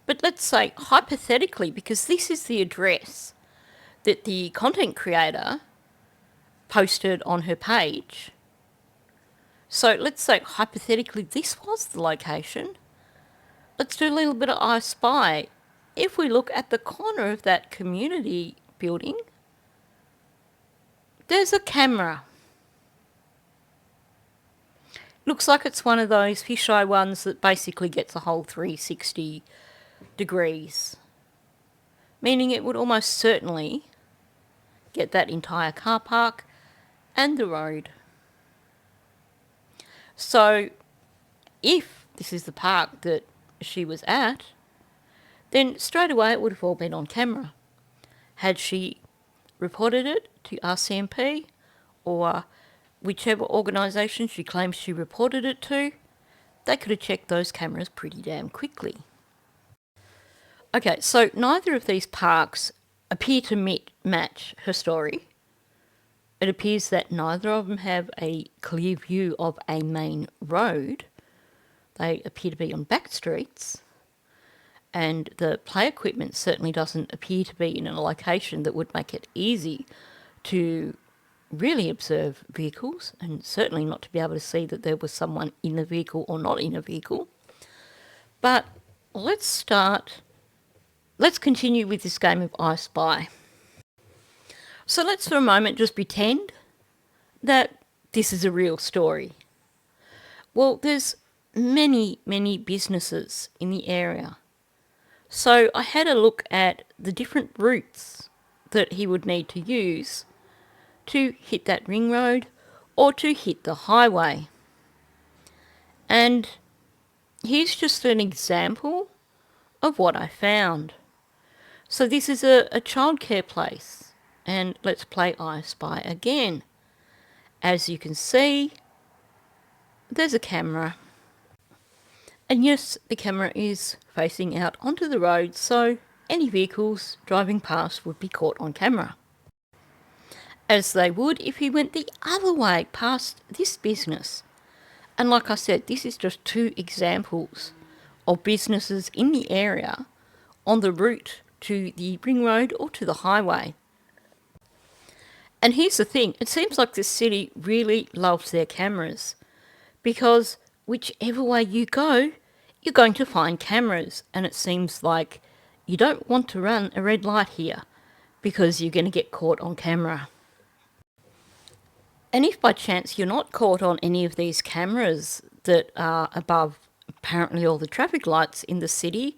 But let's say, hypothetically, because this is the address that the content creator posted on her page. So let's say, hypothetically, this was the location. Let's do a little bit of I Spy. If we look at the corner of that community building, there's a camera. Looks like it's one of those fisheye ones that basically gets a whole 360 degrees, meaning it would almost certainly get that entire car park and the road. So if this is the park that she was at, then straight away it would have all been on camera. Had she reported it to RCMP or whichever organisation she claims she reported it to, they could have checked those cameras pretty damn quickly. Okay, so neither of these parks appear to match her story. It appears that neither of them have a clear view of a main road. They appear to be on back streets. And the play equipment certainly doesn't appear to be in a location that would make it easy to really observe vehicles, and certainly not to be able to see that there was someone in the vehicle or not in a vehicle. But let's continue with this game of I Spy. So let's for a moment just pretend that this is a real story. Well, there's many, many businesses in the area. So I had a look at the different routes that he would need to use to hit that ring road or to hit the highway. And here's just an example of what I found. So this is a childcare place, and let's play I Spy again. As you can see, there's a camera. And yes, the camera is facing out onto the road, so any vehicles driving past would be caught on camera. As they would if he went the other way past this business. And like I said, this is just two examples of businesses in the area on the route to the ring road or to the highway. And here's the thing, it seems like this city really loves their cameras, because whichever way you go, you're going to find cameras, and it seems like you don't want to run a red light here because you're going to get caught on camera. And if by chance you're not caught on any of these cameras that are above apparently all the traffic lights in the city,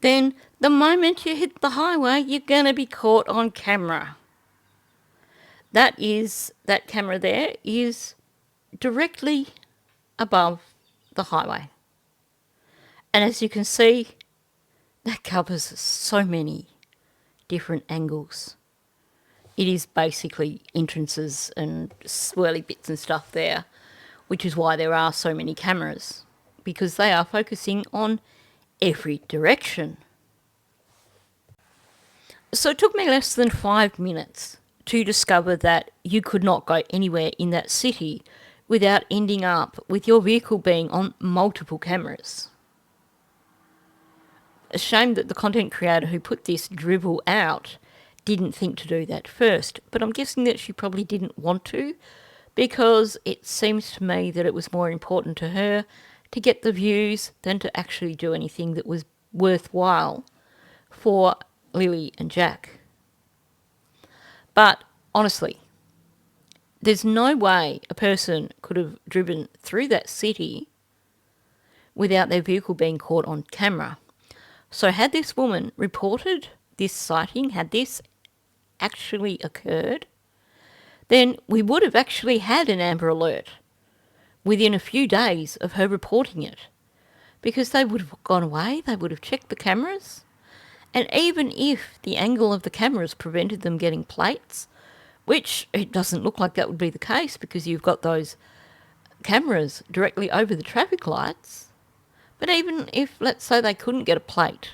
then the moment you hit the highway, you're going to be caught on camera. That camera there is directly above the highway. And as you can see, that covers so many different angles. It is basically entrances and swirly bits and stuff there, which is why there are so many cameras, because they are focusing on every direction. So it took me less than 5 minutes to discover that you could not go anywhere in that city without ending up with your vehicle being on multiple cameras. A shame that the content creator who put this drivel out didn't think to do that first, but I'm guessing that she probably didn't want to, because it seems to me that it was more important to her to get the views than to actually do anything that was worthwhile for Lily and Jack. But honestly, there's no way a person could have driven through that city without their vehicle being caught on camera. So had this woman reported this sighting, had this actually occurred, then we would have actually had an Amber Alert within a few days of her reporting it, because they would have gone away, they would have checked the cameras, and even if the angle of the cameras prevented them getting plates, which it doesn't look like that would be the case because you've got those cameras directly over the traffic lights, but even if, let's say, they couldn't get a plate,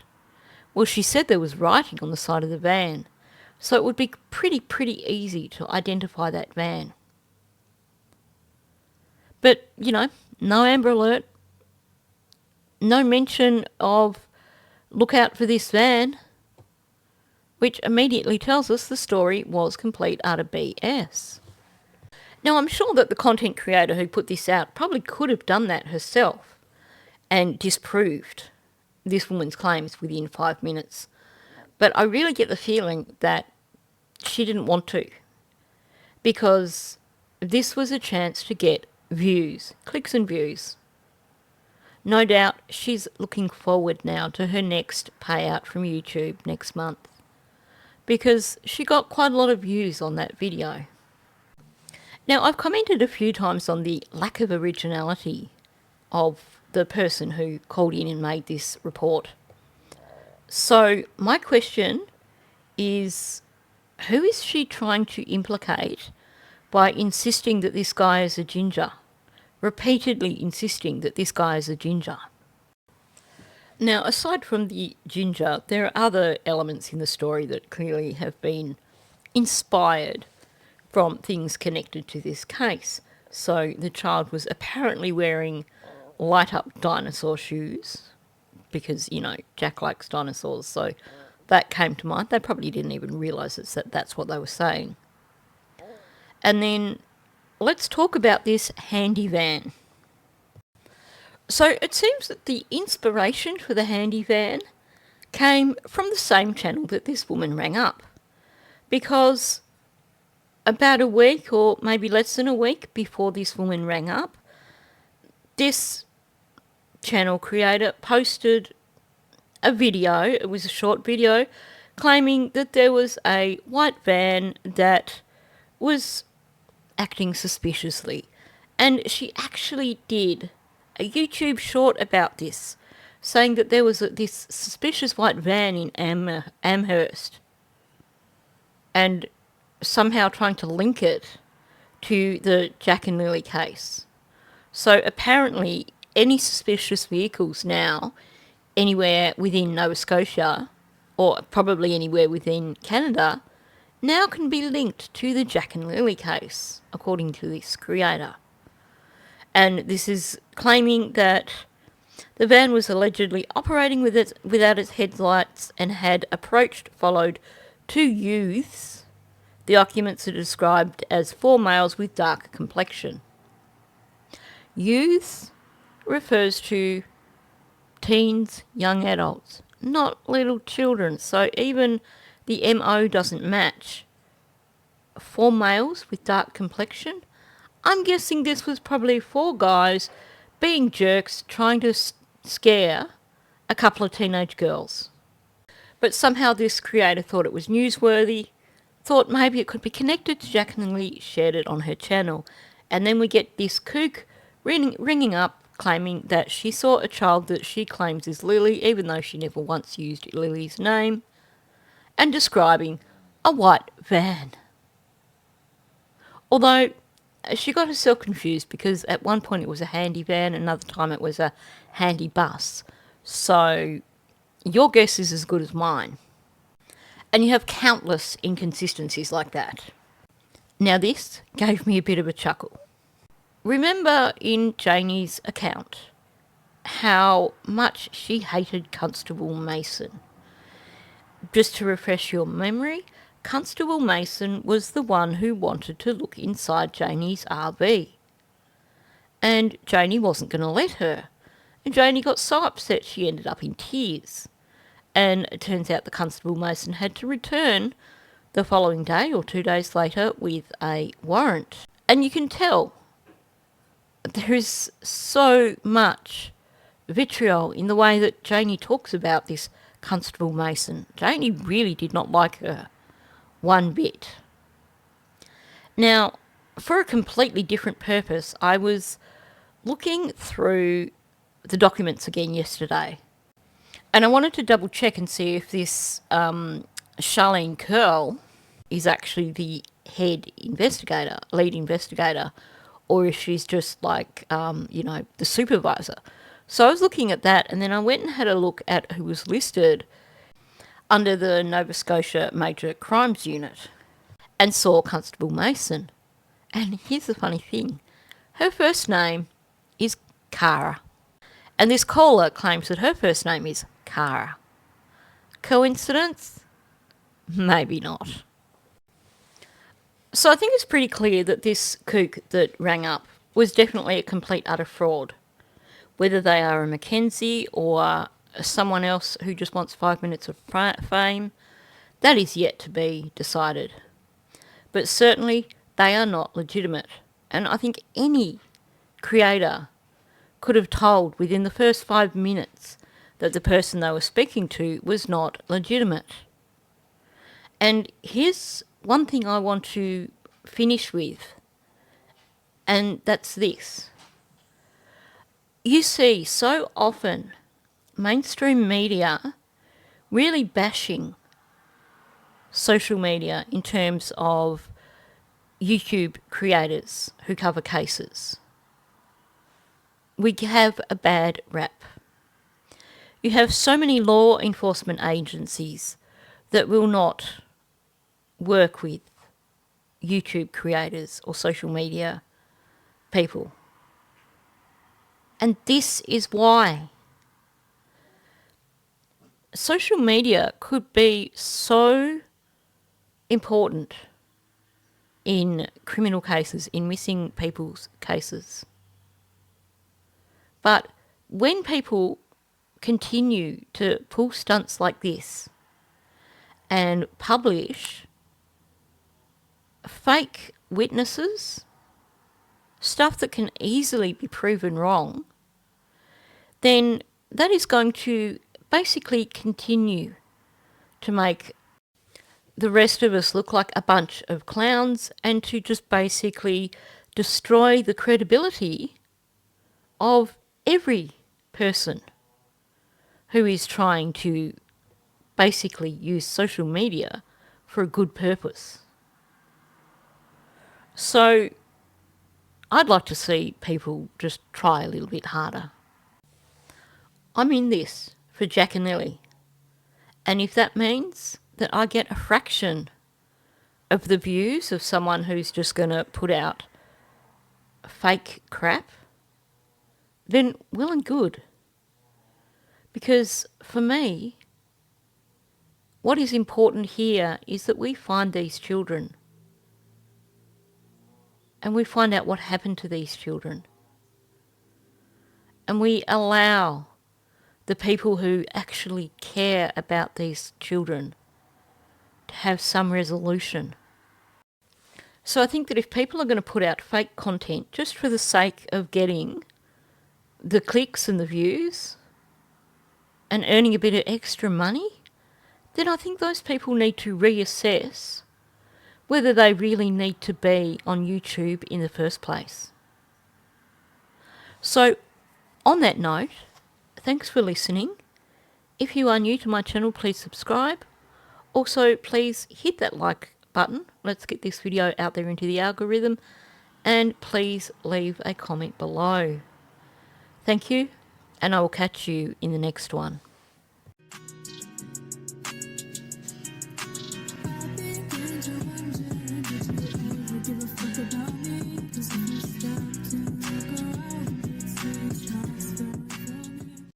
well, she said there was writing on the side of the van, so it would be pretty easy to identify that van. But, no Amber Alert, no mention of look out for this van, which immediately tells us the story was complete utter BS. Now, I'm sure that the content creator who put this out probably could have done that herself and disproved this woman's claims within 5 minutes. But I really get the feeling that she didn't want to, because this was a chance to get views, clicks and views. No doubt she's looking forward now to her next payout from YouTube next month, because she got quite a lot of views on that video. Now, I've commented a few times on the lack of originality of the person who called in and made this report. So my question is, who is she trying to implicate by insisting that this guy is a ginger? Repeatedly insisting that this guy is a ginger. Now, aside from the ginger, there are other elements in the story that clearly have been inspired from things connected to this case. So the child was apparently wearing light-up dinosaur shoes because, you know, Jack likes dinosaurs, so that came to mind. They probably didn't even realise that that's what they were saying. And then let's talk about this handy van. So it seems that the inspiration for the handy van came from the same channel that this woman rang up, because about a week or maybe less than a week before this woman rang up, this channel creator posted a video, it was a short video, claiming that there was a white van that was acting suspiciously. And she actually did a YouTube short about this, saying that there was this suspicious white van in Amherst, and somehow trying to link it to the Jack and Lily case. So apparently any suspicious vehicles now anywhere within Nova Scotia, or probably anywhere within Canada, now can be linked to the Jack and Lily case, according to this creator. And this is claiming that the van was allegedly operating without its headlights and had followed two youths. The occupants are described as 4 males with dark complexion. Youths refers to teens, young adults, not little children. So even the MO doesn't match. 4 males with dark complexion? I'm guessing this was probably 4 guys being jerks trying to scare a couple of teenage girls. But somehow this creator thought it was newsworthy, thought maybe it could be connected to Jack and Lily, shared it on her channel. And then we get this kook ringing up claiming that she saw a child that she claims is Lily, even though she never once used Lily's name, and describing a white van. Although she got herself confused because at one point it was a handy van, another time it was a handy bus. So your guess is as good as mine. And you have countless inconsistencies like that. Now this gave me a bit of a chuckle. Remember in Janie's account how much she hated Constable Mason? Just to refresh your memory, Constable Mason was the one who wanted to look inside Janie's RV. And Janie wasn't going to let her. And Janie got so upset she ended up in tears. And it turns out the Constable Mason had to return the following day or 2 days later with a warrant. And you can tell there is so much vitriol in the way that Janie talks about this Constable Mason. Janie really did not like her one bit. Now, for a completely different purpose, I was looking through the documents again yesterday, and I wanted to double check and see if this Charlene Curl is actually the lead investigator, or if she's just like, the supervisor. So I was looking at that, and then I went and had a look at who was listed under the Nova Scotia Major Crimes Unit and saw Constable Mason. And here's the funny thing. Her first name is Cara. And this caller claims that her first name is Cara. Coincidence? Maybe not. So I think it's pretty clear that this kook that rang up was definitely a complete utter fraud. Whether they are a Mackenzie or someone else who just wants 5 minutes of fame, that is yet to be decided. But certainly they are not legitimate. And I think any creator could have told within the first 5 minutes that the person they were speaking to was not legitimate. And here's one thing I want to finish with, and that's this. you see so often mainstream media really bashing social media in terms of YouTube creators who cover cases. We have a bad rap. You have so many law enforcement agencies that will not work with YouTube creators or social media people. And this is why. Social media could be so important in criminal cases, in missing people's cases. But when people continue to pull stunts like this and publish fake witnesses, stuff that can easily be proven wrong, then that is going to basically continue to make the rest of us look like a bunch of clowns and to just basically destroy the credibility of every person who is trying to basically use social media for a good purpose. So I'd like to see people just try a little bit harder. I'm in this for Jack and Lily. And if that means that I get a fraction of the views of someone who's just going to put out fake crap, then well and good. Because for me, what is important here is that we find these children and we find out what happened to these children. And we allow the people who actually care about these children to have some resolution. So I think that if people are going to put out fake content just for the sake of getting the clicks and the views and earning a bit of extra money, then I think those people need to reassess whether they really need to be on YouTube in the first place. So on that note, thanks for listening. If you are new to my channel, please subscribe. Also, please hit that like button. Let's get this video out there into the algorithm. And please leave a comment below. Thank you, and I will catch you in the next one.